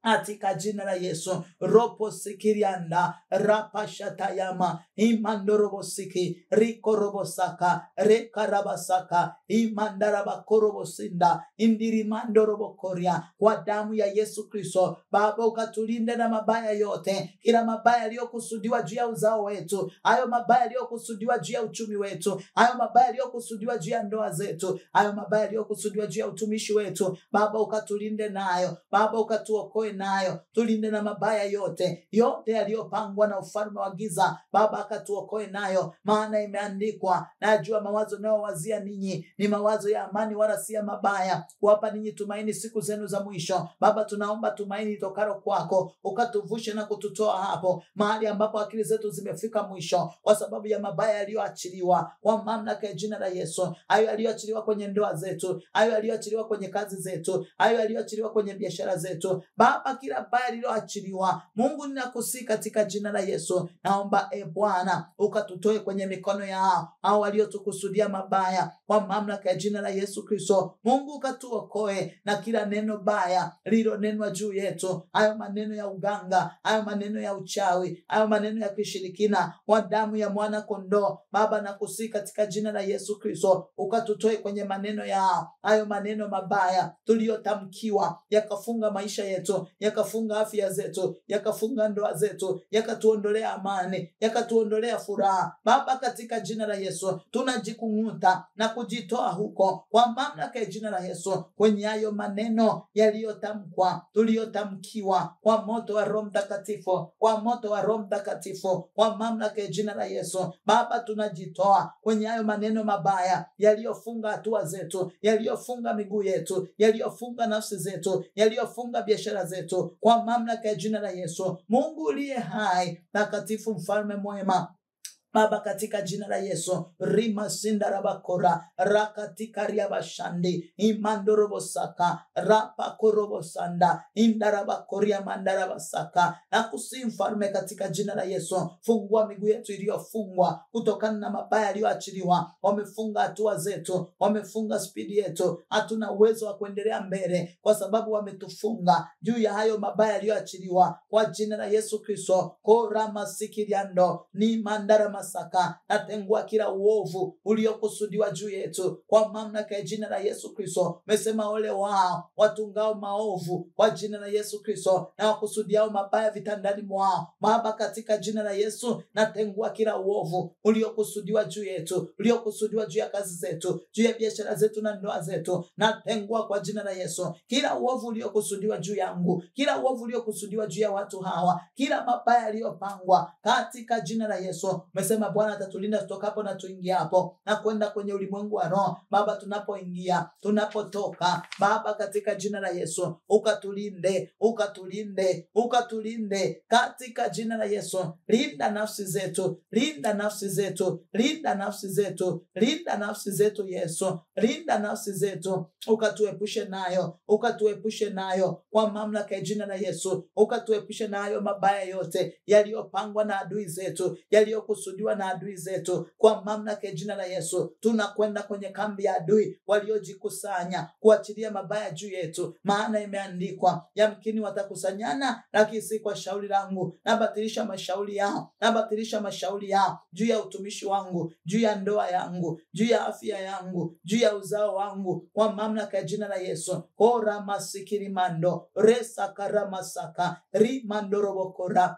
Atika jina la Yesu ropo sikirianda rapa shatayama imandorobosiki riko robosaka rekarabasaka imandarabakorobosinda indirimandorobokoria. Kwa damu ya Yesu Kristo Baba, ukatulinde na mabaya yote, kila mabaya yaliyokusudiwa juu ya uzao wetu, hayo mabaya yaliyokusudiwa juu ya uchumi wetu, hayo mabaya yaliyokusudiwa juu ya ndoa zetu, hayo mabaya yaliyokusudiwa juu ya utumishi wetu Baba, ukatulinde nayo Baba, ukatuokoe nayo. Tulinde na mabaya yote yaliyopangwa na ufalme wa giza Baba, akatuokoe nayo, maana imeandikwa, najua mawazo nayowazia ninyi ni mawazo ya amani wala si ya mabaya, kuwapa ninyi tumaini siku zenu za mwisho. Baba, tunaomba tumaini litokalo kwako, ukatuvushe na kututoa hapo mahali ambapo akili zetu zimefika mwisho kwa sababu ya mabaya yaliyoachiliwa kwa mamlaka ya jina la Yesu. Hayo yaliyoachiliwa kwenye ndoa zetu, hayo yaliyoachiliwa kwenye kazi zetu, hayo yaliyoachiliwa kwenye biashara zetu Baba, kila baya lililoachiliwa Mungu, ninakusihi katika jina la Yesu, naomba Bwana ukatutoe kwenye mikono yao hao waliotukusudia mabaya kwa mamlaka ya jina la Yesu Kristo. Mungu, ukatuokoe na kila neno baya lililonenwa juu yetu, hayo maneno ya uganga, hayo maneno ya uchawi, hayo maneno ya kishirikina, kwa damu ya mwana kondoo Baba, nakusihi katika jina la Yesu Kristo, ukatutoe kwenye maneno yao, hayo maneno mabaya tuliyotamkiwa yakafunga maisha yetu, yakafunga afya zetu, yakafunga ndoa zetu, yakatuondolea amani, yakatuondolea furaha Baba, katika jina la Yesu tunajikung'uta na kujitoa huko kwa mamlaka ya jina la Yesu kwenye hayo maneno yaliyotamkwa, tuliyotamkiwa kwa moto wa Roho Mtakatifu, kwa moto wa Roho Mtakatifu, kwa mamlaka ya jina la Yesu Baba, tunajitoa kwenye hayo maneno mabaya yaliyofunga hatua zetu, yaliyofunga miguu yetu, yaliyofunga nafsi zetu, yaliyofunga biashara zetu kwa mamlaka ya jina la Yesu. Mungu uliye hai, takatifu, mfalme mwema Baba, katika jina la Yesu, rima sinda rabakora rakatika riabashandi imandorobosaka rapa korobosanda indarabakoria mandarabasaka. Na kusi mfalme, katika jina la Yesu, fungua miguu yetu iliyofungwa kutokana na mabaya yaliyoachiliwa. Wamefunga hatua zetu, wamefunga spidi yetu, hatuna uwezo wa kuendelea mbele kwa sababu wametufunga juu ya hayo mabaya yaliyoachiliwa kwa jina la Yesu Kristo. Korama sikiriando ni mandara Ramasaka, natengua kila uovu uliokusudiwa juu yetu kwa mamlaka ya jina la Yesu Kristo. Umesema ole wao watungao maovu kwa jina la Yesu Kristo na wakusudiao mabaya vitandani mwao. Baba, katika jina la Yesu natengua kila uovu uliokusudiwa juu yetu, uliokusudiwa juu ya kazi zetu, juu ya biashara zetu na ndoa zetu. Natengua kwa jina la Yesu kila uovu uliokusudiwa juu yangu, kila uovu uliokusudiwa juu ya watu hawa, kila mabaya yaliyopangwa katika jina la Yesu. Umesema Bwana atatulinda tutokapo na tuingiapo na kwenda kwenye ulimwengu wa roho. Baba, tunapoingia, tunapotoka, Baba, katika jina la Yesu ukatulinde, ukatulinde, ukatulinde katika jina la Yesu. Linda nafsi zetu, linda nafsi zetu, linda nafsi zetu, linda nafsi zetu Yesu, linda nafsi zetu, ukatuepushe nayo, ukatuepushe nayo kwa mamlaka ya jina la Yesu, ukatuepushe nayo mabaya yote yaliyopangwa na adui zetu, yaliyokusudiwa na adui zetu kwa mamlaka ya jina la Yesu. Tunakwenda kwenye kambi ya adui waliojikusanya kuachilia mabaya juu yetu, maana imeandikwa, yamkini watakusanyana lakini si kwa shauri langu. Nabatilisha mashauri yao, nabatilisha mashauri yao juu ya utumishi wangu, juu ya ndoa yangu, juu ya afya yangu, juu ya uzao wangu kwa mamlaka ya jina la Yesu. Ora masikiri mando resa karamasaka rimando robokora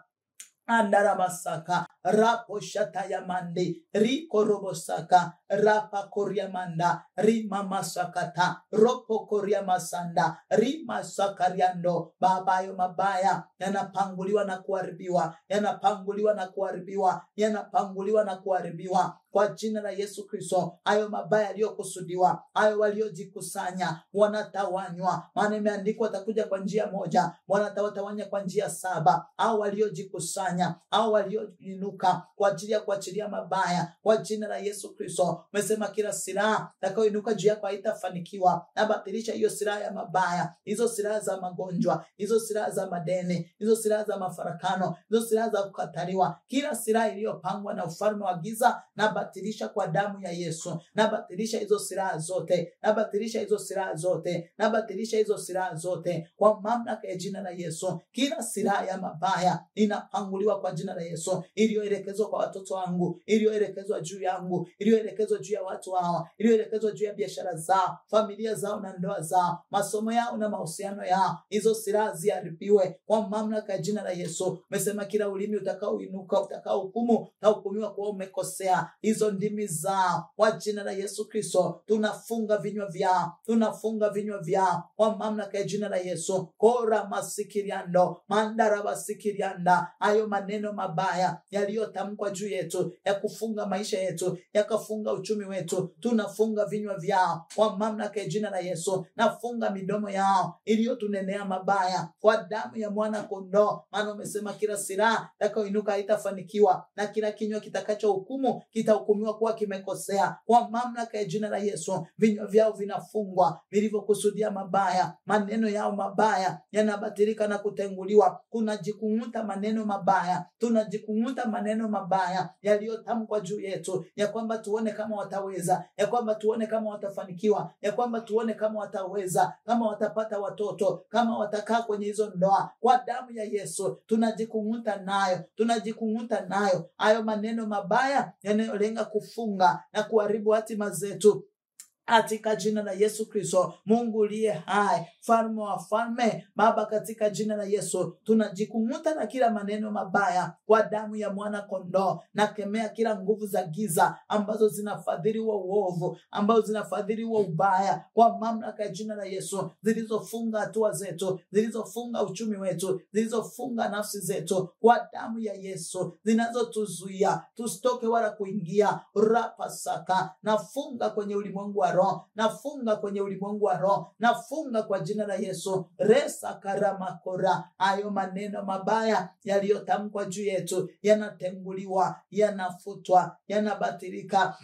andara masaka rapo shata ya mandi riko robosaka rapa koria manda rima masakata ropo koria masanda rima sakariando. Baba, yo mabaya yanapanguliwa na kuharibiwa, yanapanguliwa na kuharibiwa, yanapanguliwa na kuharibiwa kwa jina la Yesu Kristo. Hayo mabaya yaliyokusudiwa, hayo waliojikusanya wanatawanywa, maana imeandikwa watakuja kwa njia moja, wanatawanya kwa njia 7. Hao waliojikusanya, hao walioinuka kwa ajili ya kuachilia mabaya kwa jina la Yesu Kristo. Umesema kila silaha itakayoinuka juu yako haitafanikiwa. Nabatilisha hiyo silaha ya mabaya, hizo silaha za magonjwa, hizo silaha za madeni, hizo silaha za mafarakano, hizo silaha za kukataliwa, kila silaha iliyopangwa na ufalme wa giza nabatilisha kwa damu ya Yesu. Nabatilisha hizo silaha zote, nabatilisha hizo silaha zote, nabatilisha hizo silaha zote kwa mamlaka ya jina la Yesu. Kila silaha ya mabaya inapanguliwa kwa jina la Yesu, iliyoelekezwa kwa watoto wangu, iliyoelekezwa juu yangu, iliyoelekezwa juu ya watu hawa, iliyoelekezwa juu ya biashara zao, familia zao na ndoa zao, masomo yao na mahusiano yao. Hizo silaha ziharibiwe kwa mamlaka ya jina la Yesu. Umesema kila ulimi utakaoinuka, utakaohukumu, utahukumiwa kwa umekosea. Hizo ndimi zao kwa jina la Yesu Kristo tunafunga vinywa vyao, tunafunga vinywa vyao kwa mamlaka ya jina la Yesu. Kora masikiriando mandara basikirianda. Hayo maneno mabaya yaliyotamkwa juu yetu ya kufunga maisha yetu, yakafunga uchumi wetu, tunafunga vinywa vyao kwa mamlaka ya jina la Yesu. Nafunga midomo yao iliyotunenea mabaya kwa damu ya mwana kondoo, maana umesema kila silaha itakayoinuka haitafanikiwa na kila kinywa kitakachohukumu kitahukumiwa kuwa kimekosea kwa mamlaka ya jina la Yesu. Vinywa vyao vinafungwa vilivyokusudia mabaya, maneno yao mabaya yanabatilika na kutenguliwa. Kunajikung'uta maneno mabaya, tunajikung'uta maneno mabaya yaliyotamkwa juu yetu, ya kwamba tuone kama wataweza, ya kwamba tuone kama watafanikiwa, ya kwamba tuone kama wataweza, kama watapata watoto, kama watakaa kwenye hizo ndoa. Kwa damu ya Yesu tunajikung'uta nayo, tunajikung'uta nayo hayo maneno mabaya yanayolenga kufunga na kuharibu hatima zetu katika jina la Yesu Kristo. Mungu uliye hai, mfalme wa falme, Baba, katika jina la Yesu tunajikung'uta na kila maneno mabaya kwa damu ya mwana kondoo. Nakemea kila nguvu za giza ambazo zinafadhili wa uovu, ambazo zinafadhili wa ubaya kwa mamlaka ya jina la Yesu, zilizofunga hatua zetu, zilizofunga uchumi wetu, zilizofunga nafsi zetu kwa damu ya Yesu, zinazotuzuia tusitoke wala kuingia. Rapasaka, nafunga kwenye ulimwengu wa roho, nafunga kwenye ulimwengu wa roho, nafunga kwa jina la Yesu. Resa karamakora, hayo maneno mabaya yaliyotamkwa juu yetu yanatenguliwa, yanafutwa, yanabatilika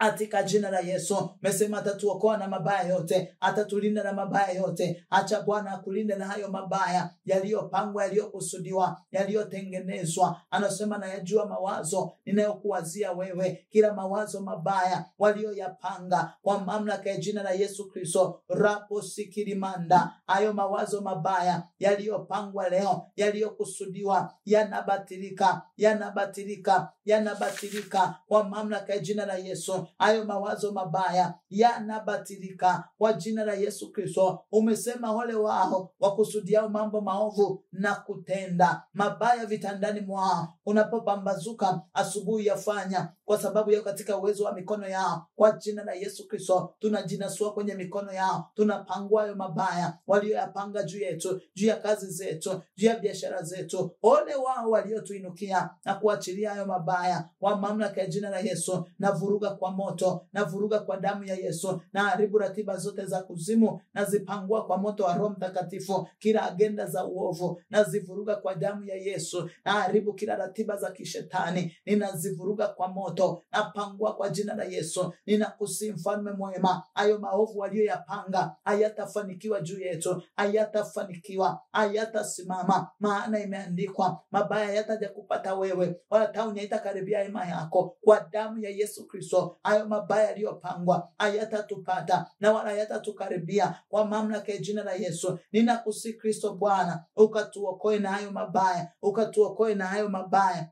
katika jina la Yesu. Mesema atatuokoa na mabaya yote, atatulinda na mabaya yote. Acha Bwana akulinde na hayo mabaya yaliyopangwa, yaliyokusudiwa, yaliyotengenezwa. Anasema na yajua mawazo ninayokuwazia wewe. Kila mawazo mabaya walioyapanga kwa mamlaka ya jina la Yesu Kristo, rapo sikirimanda, hayo mawazo mabaya yaliyopangwa leo, yaliyokusudiwa, yanabatilika, yanabatilika, yanabatilika kwa mamlaka ya jina la Yesu. Hayo mawazo mabaya yanabatilika kwa jina la Yesu Kristo. Umesema ole wao wakusudiao mambo maovu na kutenda mabaya vitandani mwao. Unapopambazuka asubuhi yafanya, kwa sababu yao katika uwezo wa mikono yao. Kwa jina la Yesu Kristo tunajinasua kwenye mikono yao. Tunapangua hayo mabaya walioyapanga juu yetu, juu ya kazi zetu, juu ya biashara zetu. Ole wao waliotuinukia na kuachilia hayo mabaya kwa mamlaka ya jina la Yesu. Na vuruga kwa moto, na vuruga kwa damu ya Yesu. Na haribu ratiba zote za kuzimu, na zipangua kwa moto wa Roho Mtakatifu. Kila agenda za uovu na zivuruga kwa damu ya Yesu. Na haribu kila ratiba za kishetani, ninazivuruga kwa moto, na pangua kwa jina la Yesu. Ninakusihi Mfalme mwema, hayo maovu walioyapanga hayatafanikiwa juu yetu, hayatafanikiwa, hayatasimama. Maana imeandikwa, mabaya hayataja kupata wewe, wala tauni haitakaribia hema yako. Kwa damu ya Yesu Kristo, hayo mabaya yaliyopangwa hayatatupata na wala hayatatukaribia kwa mamlaka ya jina la Yesu. Ninakusihi Kristo Bwana, ukatuokoe na hayo mabaya, ukatuokoe na hayo mabaya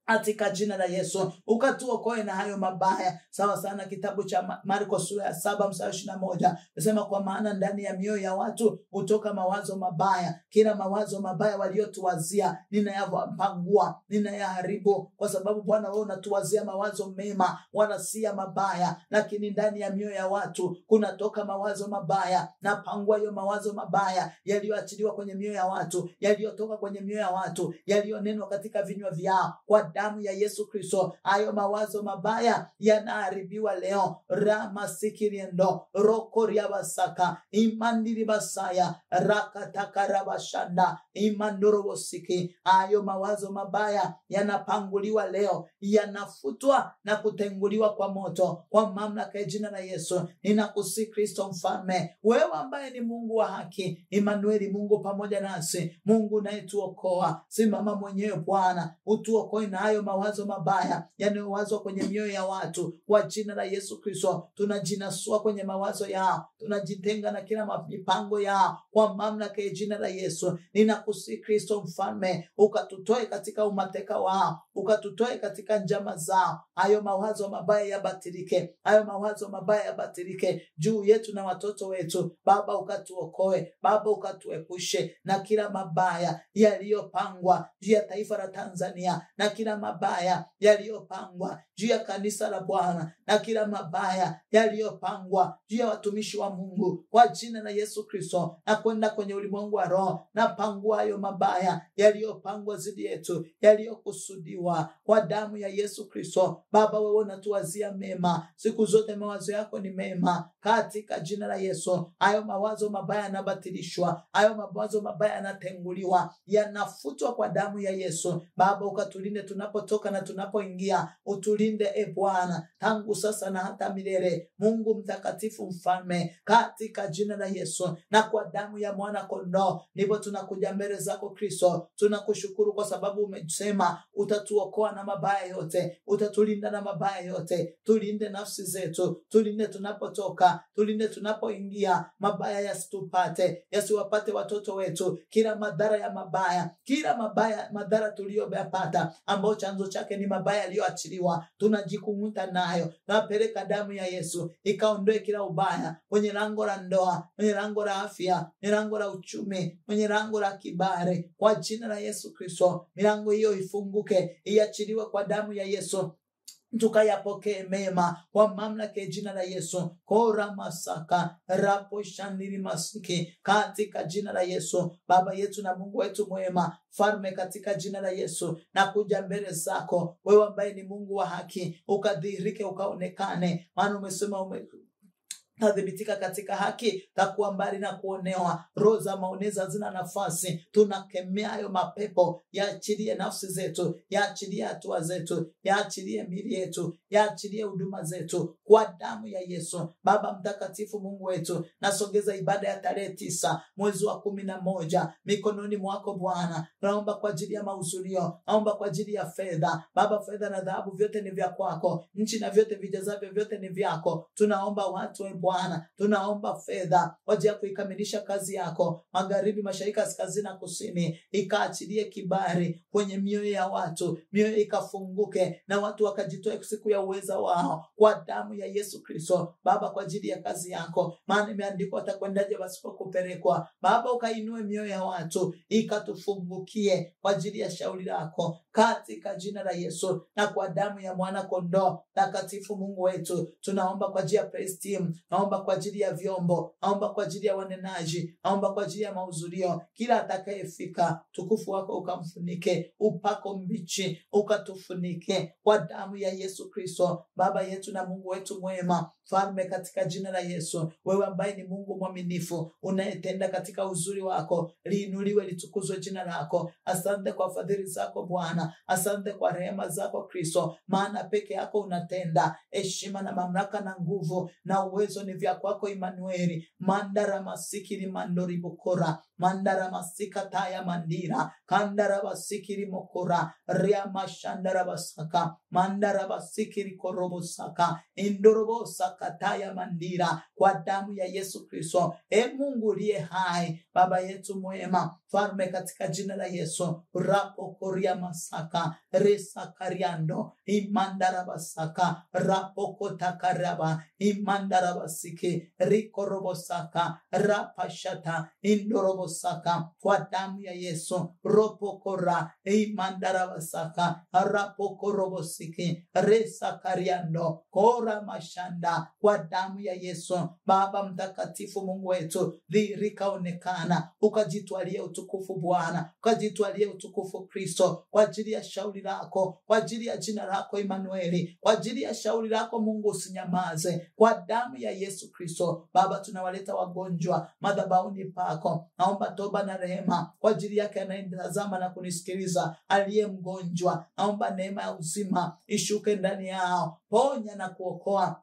katika jina la Yesu. Ukatuokoe na hayo mabaya. Sawa sana kitabu cha Marko sura ya 7 mstari 21. Nasema kwa maana ndani ya mioyo ya watu hutoka mawazo mabaya. Kila mawazo mabaya waliotuwazia ninayapangua, ninayaharibu, kwa sababu Bwana wewe unatuwazia mawazo mema wala si ya mabaya. Lakini ndani ya mioyo ya watu kunatoka mawazo mabaya. Napangua hiyo mawazo mabaya yaliyoachiliwa kwenye mioyo ya watu, yaliyotoka kwenye mioyo ya watu, yaliyonenwa katika vinywa vyao. Kwa damu ya Yesu Kristo, hayo mawazo mabaya yanaharibiwa leo. Ramasikiriendo rokoria basaka imandiri basaya rakatakarabashanda imandorobosiki. Hayo mawazo mabaya yanapanguliwa leo, yanafutwa na kutenguliwa kwa moto kwa mamlaka ya jina la Yesu. Ninakusihi Kristo Mfalme, wewe ambaye ni Mungu wa haki, Emmanuel, Mungu pamoja nasi, Mungu unayetuokoa, simama mwenyewe Bwana, utuokoe na hayo mawazo mabaya yanayowazwa kwenye mioyo ya watu. Kwa jina la Yesu Kristo tunajinasua kwenye mawazo yao, tunajitenga na kila mipango yao kwa mamlaka ya jina la Yesu. Ninakusihi Kristo Mfalme, ukatutoe katika umateka wao, ukatutoe katika njama zao. Hayo mawazo mabaya yabatilike, hayo mawazo mabaya yabatilike juu yetu na watoto wetu. Baba ukatuokoe, Baba ukatuepushe na kila mabaya yaliyopangwa juu ya taifa la Tanzania, na kila mabaya yaliyopangwa juu ya kanisa la Bwana, na kila mabaya yaliyopangwa juu ya watumishi wa Mungu. Kwa jina la Yesu Kristo na kwenda kwenye ulimwengu wa roho, na pangua hayo mabaya yaliyopangwa zidi yetu, yaliyokusudiwa kwa damu ya Yesu Kristo. Baba wewe unatuwazia mema siku zote, mawazo yako ni mema. Katika jina la Yesu, hayo mawazo mabaya yanabatilishwa, hayo mawazo mabaya yanatenguliwa, yanafutwa kwa damu ya Yesu. Baba ukatulinde tunapotoka na tunapoingia, utulinde Bwana tangu sasa na hata milele. Mungu mtakatifu Mfalme, katika jina la Yesu na kwa damu ya mwana kondoo, ndipo tunakuja mbele zako Kristo. Tunakushukuru kwa sababu umesema utatuokoa na mabaya yote, utatulinda na mabaya yote. Tulinde nafsi zetu, tulinde tunapotoka, tulinde tunapoingia. Mabaya yasitupate, yasiwapate watoto wetu. Kila madhara ya mabaya, kila madhara tuliyopata ambao chanzo chake ni mabaya yaliyoachiliwa, tunajikung'uta nayo. Tunapeleka damu ya Yesu ikaondoe kila ubaya kwenye lango la ndoa, kwenye lango la afya, kwenye lango la uchumi, kwenye lango la kibali. Kwa jina la Yesu Kristo, milango hiyo ifunguke, iachiliwe kwa damu ya Yesu. Tukayapokee mema kwa mamlaka ya jina la Yesu. Kora masaka rapo shandiri masiki, katika jina la Yesu. Baba yetu na Mungu wetu mwema, Mfalme, katika jina la Yesu na kuja mbele zako, wewe ambaye ni Mungu wa haki, ukadhihirike, ukaonekane. Maana umesema Tadhibitika katika haki, takuwa mbali na kuonewa. Roho za maonezi hazina nafasi. Tunakemea hayo mapepo, yaachilie nafsi zetu, yaachilie hatua zetu, yaachilie mili yetu, yaachilie huduma zetu kwa damu ya Yesu. Baba mtakatifu, Mungu wetu, nasogeza ibada ya tarehe 9 mwezi wa 11 mikononi mwako Bwana. Naomba kwa ajili ya mahudhurio, naomba kwa ajili ya fedha. Baba, fedha na dhahabu vyote ni vya kwako, nchi na vyote vijazavyo vyote ni vyako. Tunaomba watu Bwana, tunaomba fedha kwa ajili ya kuikamilisha kazi yako, magharibi, mashariki, kaskazini na kusini. Ikaachilie kibali kwenye mioyo ya watu, mioyo ikafunguke na watu wakajitoe siku ya uweza wao kwa damu ya Yesu Kristo. Baba, kwa ajili ya kazi yako, maana imeandikwa watakwendaje wasipokupelekwa. Baba, ukainue mioyo ya watu, ikatufungukie kwa ajili ya shauri lako, katika jina la Yesu na kwa damu ya mwana kondoo takatifu. Mungu wetu, tunaomba kwa ajili ya praise team, naomba kwa ajili ya vyombo, naomba kwa ajili ya wanenaji, naomba kwa ajili ya mahudhurio. Kila atakayefika, tukufu wako ukamfunike, upako mbichi ukatufunike kwa damu ya Yesu Kristo. Baba yetu na Mungu wetu mwema, Mfalme, katika jina la Yesu, wewe ambaye ni Mungu mwaminifu, unayetenda katika uzuri wako, liinuliwe litukuzwe jina lako. Asante kwa fadhili zako Bwana, asante kwa rehema zako Kristo, maana peke yako unatenda. Heshima na mamlaka na nguvu na uwezo ni vya kwako Emanueli. Mandara masikiri mandori bukora, mandara masika taya mandira, kandara basikiri mokora, ria mashandara basaka, mandara basikiri korobo saka, indorobo saka taya mandira, kwa damu ya Yesu Kristo. Mungu liye hai, Baba yetu mwema, Mfalme, katika jina la Yesu, rapo koria masaka, resa kariando, imandara basaka, rapo kotakaraba, imandara basiki, riko robosaka, rapashata, indorobosaka, kwa damu ya Yesu, ropo kora, imandara basaka, rapo korobosiki, resa kariando, kora mashanda, kwa damu ya Yesu. Baba mtakatifu, Mungu wetu, dhihirika, onekana, ukajitwalie utukufu Bwana, ukajitwalie utukufu Kristo, kwa ajili ya shauri lako, kwa ajili ya jina lako Emanueli, kwa ajili ya shauri lako Mungu, usinyamaze kwa damu ya Yesu Kristo. Baba, tunawaleta wagonjwa madhabahuni pako, naomba toba na rehema kwa ajili yake anayetazama na kunisikiliza aliye mgonjwa. Naomba neema ya uzima ishuke ndani yao, ponya na kuokoa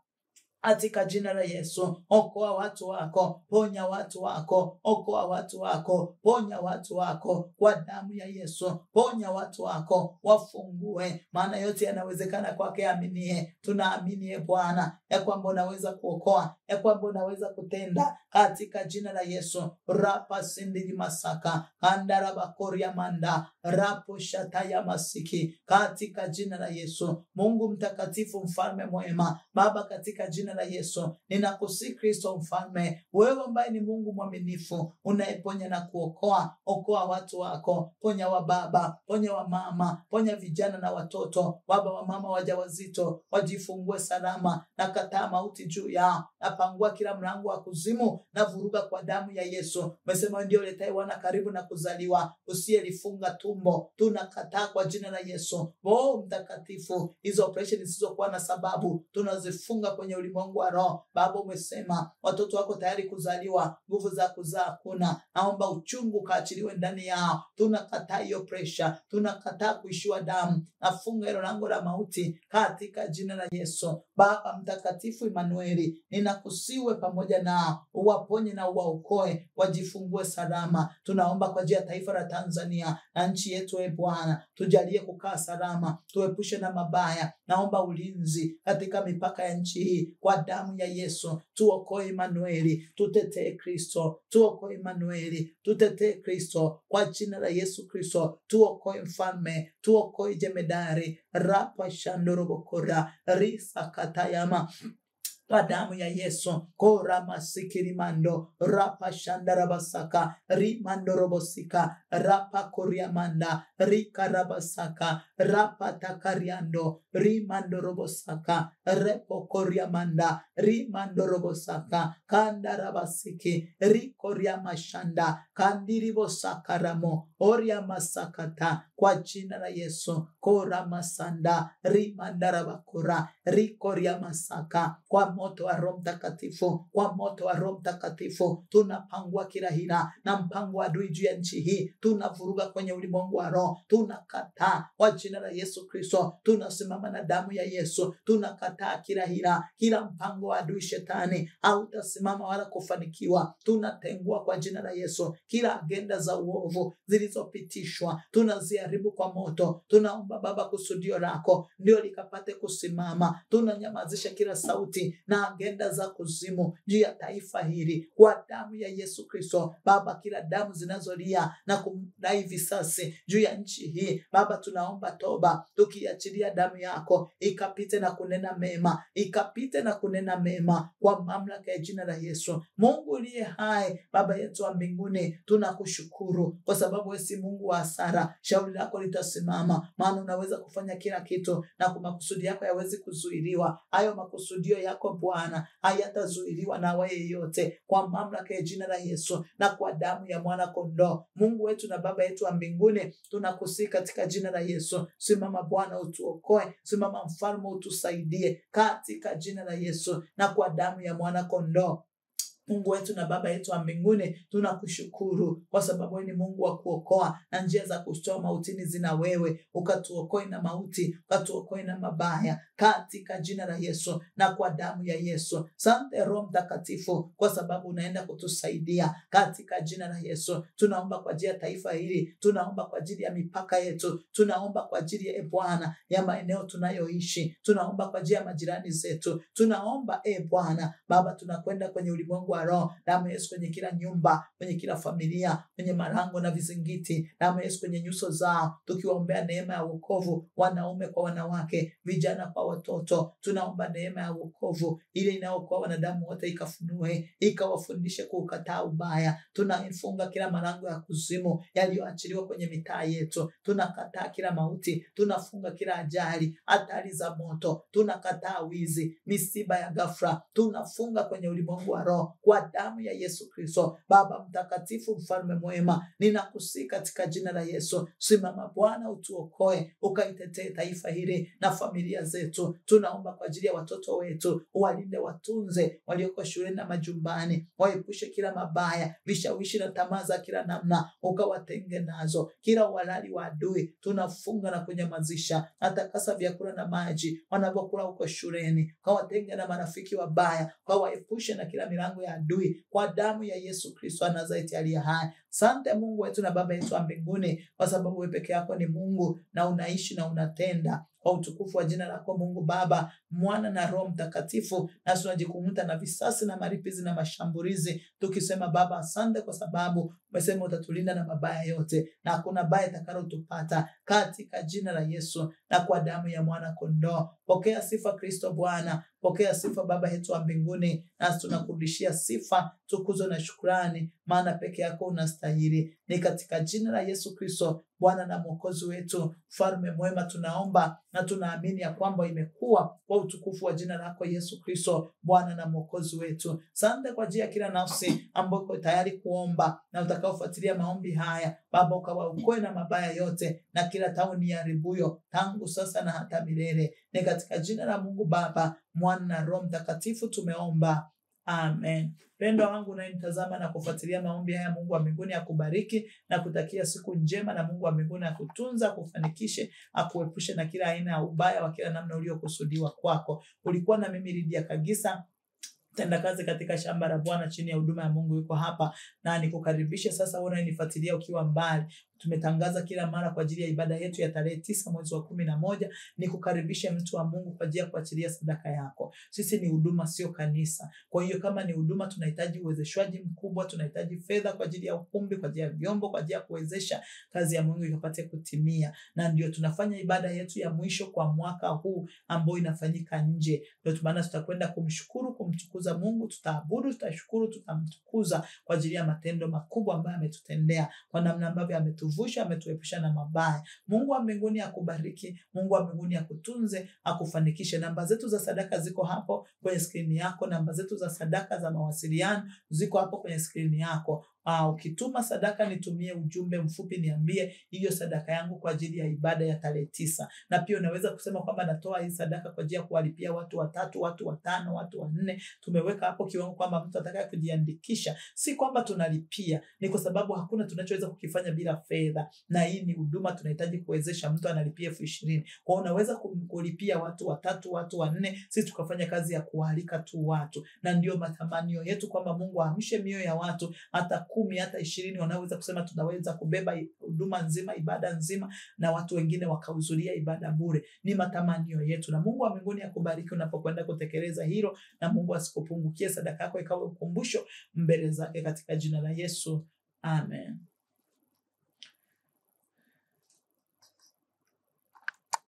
katika jina la Yesu. Okoa watu wako, ponya watu wako, okoa watu wako, ponya watu wako kwa damu ya Yesu. Ponya watu wako, wafungue, maana yote yanawezekana kwake aminie. Tunaamini Bwana ya kwamba unaweza kuokoa, ya kwamba unaweza kutenda, katika jina la Yesu. Rapa sindili masaka, andara bakoria manda, rapo shataya masiki, katika jina la Yesu. Mungu mtakatifu, mfalme mwema, Baba, katika jina la Yesu, ninakusihi Kristo Mfalme, wewe ambaye ni Mungu mwaminifu, unayeponya na kuokoa. Okoa watu wako, ponya wa baba, ponya wa mama, ponya vijana na watoto. Baba wa mama wajawazito, wajifungue salama, na kataa mauti juu yao, napangua kila mlango wa kuzimu na vuruga kwa damu ya Yesu. Umesema ndio letaye wana karibu na kuzaliwa, usiyelifunga tumbo, tunakataa kwa jina la Yesu. Mtakatifu, hizo operation zisizokuwa na sababu tunazifunga kwenye ulimwengu wa roho. Baba, umesema watoto wako tayari kuzaliwa, nguvu za kuzaa kuna. Naomba uchungu kaachiliwe ndani yao. Tunakataa hiyo pressure, tunakataa kuishiwa damu, nafunga hilo lango la mauti katika jina la Yesu. Baba mtakatifu Emanueli, ninakusiwe pamoja nao, uwaponye na uwaokoe, wajifungue salama. Tunaomba kwa ajili ya taifa la Tanzania na nchi yetu, Bwana, tujalie kukaa salama, tuepushe na mabaya. Naomba ulinzi katika mipaka ya nchi hii kwa damu ya Yesu. Tuokoe Emanueli, tutetee Kristo. Tuokoe Emanueli, tutetee Kristo kwa jina la Yesu Kristo. Tuokoe Mfalme, tuokoe Jemedari, rapa shandorobokora, risa katayama kwa damu ya Yesu. Kora masikiri mando, rapa shandarabasaka, rimando robosika, rapa koriamanda, rika rabasaka, rapa takariando, rimando robosaka, repo koriamanda, rimando robosaka, kandarabasiki, rikoriamashanda, kandiribosaka ramo, oriamasakata, kwa jina la Yesu. Kora masanda, rimandarabakura, rikoriamasaka, kwa moto wa Roho Mtakatifu, kwa moto wa Roho Mtakatifu tunapangua kila hila na mpango wa adui juu ya nchi hii, tunavuruga kwenye ulimwengu wa roho, tunakataa kwa jina la Yesu Kristo. Tunasimama na damu ya Yesu, tunakataa kila hila, kila mpango wa adui shetani hautasimama wala kufanikiwa. Tunatengua kwa jina la Yesu kila agenda za uovu zilizopitishwa, tunaziharibu kwa moto. Tunaomba Baba, kusudio lako ndio likapate kusimama. Tunanyamazisha kila sauti na agenda za kuzimu juu ya taifa hili kwa damu ya Yesu Kristo. Baba, kila damu zinazolia na kumdai visasi juu ya nchi hii, Baba, tunaomba toba, tukiachilia damu yako ikapite na kunena mema, ikapite na kunena mema kwa mamlaka ya jina la Yesu. Mungu uliye hai, Baba yetu wa mbinguni, tunakushukuru kwa sababu wewe si Mungu wa hasara. Shauri lako litasimama, maana unaweza kufanya kila kitu na kwa makusudi yako yawezi kuzuiliwa. Hayo makusudio yako Bwana hayatazuiliwa na wewe yeyote, kwa mamlaka ya jina la Yesu na kwa damu ya mwana kondoo. Mungu wetu na Baba yetu wa mbinguni, tunakusihi katika jina la Yesu, simama Bwana utuokoe, simama Mfalme utusaidie katika jina la Yesu na kwa damu ya mwana kondoo. Mungu wetu na Baba yetu wa mbinguni, tunakushukuru kwa sababu wewe ni Mungu wa kuokoa, na njia za kutoa mautini zina wewe. Ukatuokoe na mauti, ukatuokoe na mabaya katika jina la Yesu na kwa damu ya Yesu. Asante Roho Mtakatifu kwa sababu unaenda kutusaidia katika jina la Yesu. Tunaomba kwa ajili ya taifa hili, tunaomba kwa ajili ya mipaka yetu, tunaomba kwa ajili ya Bwana ya maeneo tunayoishi, tunaomba kwa ajili ya majirani zetu, tunaomba Bwana Baba, tunakwenda kwenye ulimwengu wa roho. Damu Yesu kwenye kila nyumba, kwenye kila familia, kwenye malango na vizingiti. Damu Yesu kwenye nyuso zao, tukiwaombea neema ya wokovu, wanaume kwa wanawake, vijana kwa watoto. Tunaomba neema ya wokovu ile inayokuwa wanadamu wote ikafunue, ikawafundishe kukataa ubaya. Tunaifunga kila malango ya kuzimu yaliyoachiliwa kwenye mitaa yetu. Tunakataa kila mauti, tunafunga kila ajali, hatari za moto, tunakataa wizi, misiba ya ghafla. Tunafunga kwenye ulimwengu wa roho kwa damu ya Yesu Kristo. Baba mtakatifu, mfalme mwema, ninakusihi katika jina la Yesu, simama Bwana utuokoe, ukaitetee taifa hili na familia zetu. Tunaomba kwa ajili ya watoto wetu, uwalinde, watunze walioko shuleni na majumbani, waepushe kila mabaya, vishawishi na tamaa za kila namna, ukawatenge nazo. Kila uhalali wa adui tunafunga na kunyamazisha. Atakasa vyakula na maji wanavyokula huko shuleni, ukawatenge na marafiki wabaya, ukawaepushe na kila milango ya adui kwa damu ya Yesu Kristo wa Nazareti aliye hai. Asante Mungu wetu na Baba yetu wa mbinguni, kwa sababu wewe peke yako ni Mungu na unaishi na unatenda kwa utukufu wa jina lako Mungu Baba, Mwana na Roho Mtakatifu. Na tunajikumuta na visasi na maripizi na mashambulizi, tukisema Baba asante, kwa sababu umesema utatulinda na mabaya yote na hakuna baya itakalotupata, katika jina la Yesu na kwa damu ya mwana kondoo. Pokea sifa Kristo Bwana, pokea sifa Baba yetu wa mbinguni, na tunakurudishia sifa, tukuzo na shukrani, maana peke yako unastahili. Ni katika jina la Yesu Kristo Bwana na Mwokozi wetu, mfalme mwema, tunaomba na tunaamini ya kwamba imekuwa kwa utukufu wa jina lako Yesu Kristo, Bwana na Mwokozi wetu. Asante kwa ajili ya kila nafsi ambayo iko tayari kuomba na utakaofuatilia maombi haya. Baba, ukawaokoe na mabaya yote na kila tauni ya ribuyo, tangu sasa na hata milele. Ni katika jina la Mungu Baba, Mwana na Roho Mtakatifu tumeomba. Amen. Pendo wangu unayenitazama na kufuatilia maombi haya, Mungu wa mbinguni akubariki na kutakia siku njema, na Mungu wa mbinguni akutunza, akufanikishe, akuepushe na kila aina ya ubaya wa kila namna uliokusudiwa kwako. Ulikuwa na mimi Lydia Kagisa, tenda kazi katika shamba la Bwana chini ya huduma ya Mungu yuko hapa, na nikukaribishe sasa wewe unanifuatilia ukiwa mbali. Tumetangaza kila mara kwa ajili ya ibada yetu ya tarehe 9 mwezi wa 11. Nikukaribishe mtu wa Mungu kwa ajili ya kuachilia sadaka yako. Sisi ni huduma, sio kanisa. Kwa hiyo kama ni huduma, tunahitaji uwezeshwaji mkubwa, tunahitaji fedha kwa ajili ya ukumbi, kwa ajili ya vyombo, kwa ajili ya kuwezesha kazi ya Mungu ikapate kutimia. Na ndio tunafanya ibada yetu ya mwisho kwa mwaka huu ambayo inafanyika nje. Ndio maana tutakwenda kumshukuru, kumtukuza Mungu, tutaabudu, tutashukuru, tutamtukuza kwa ajili ya matendo makubwa ambayo ametutendea, kwa namna ambavyo ametuvusha, ametuepusha na mabaya. Mungu wa mbinguni akubariki, Mungu wa mbinguni akutunze, akufanikishe. Namba zetu za sadaka ziko hapo kwenye skrini yako, namba zetu za sadaka za mawasiliano ziko hapo kwenye skrini yako. Ukituma sadaka nitumie ujumbe mfupi niambie hiyo sadaka yangu kwa ajili ya ibada ya tarehe 9. Na pia unaweza kusema kwamba natoa hii sadaka kwa ajili ya kuwalipia watu 3, watu 5, watu 4. Tumeweka hapo kiwango kwamba mtu atakaye kujiandikisha, si kwamba tunalipia, ni kwa sababu hakuna tunachoweza kukifanya bila fedha, na hii ni huduma tunahitaji kuwezesha. Mtu analipia 20,000, kwa unaweza kulipia watu 3, watu 4, sisi tukafanya kazi ya kualika tu watu. Na ndio matamanio yetu kwamba Mungu aamshe mioyo ya watu hata 10, hata 20 wanaweza kusema tunaweza kubeba huduma nzima, ibada nzima, na watu wengine wakahudhuria ibada bure. Ni matamanio yetu, na Mungu wa mbinguni akubariki unapokwenda kutekeleza hilo, na Mungu asikupungukie, sadaka yako ikawe ukumbusho mbele zake katika jina la Yesu. Amen.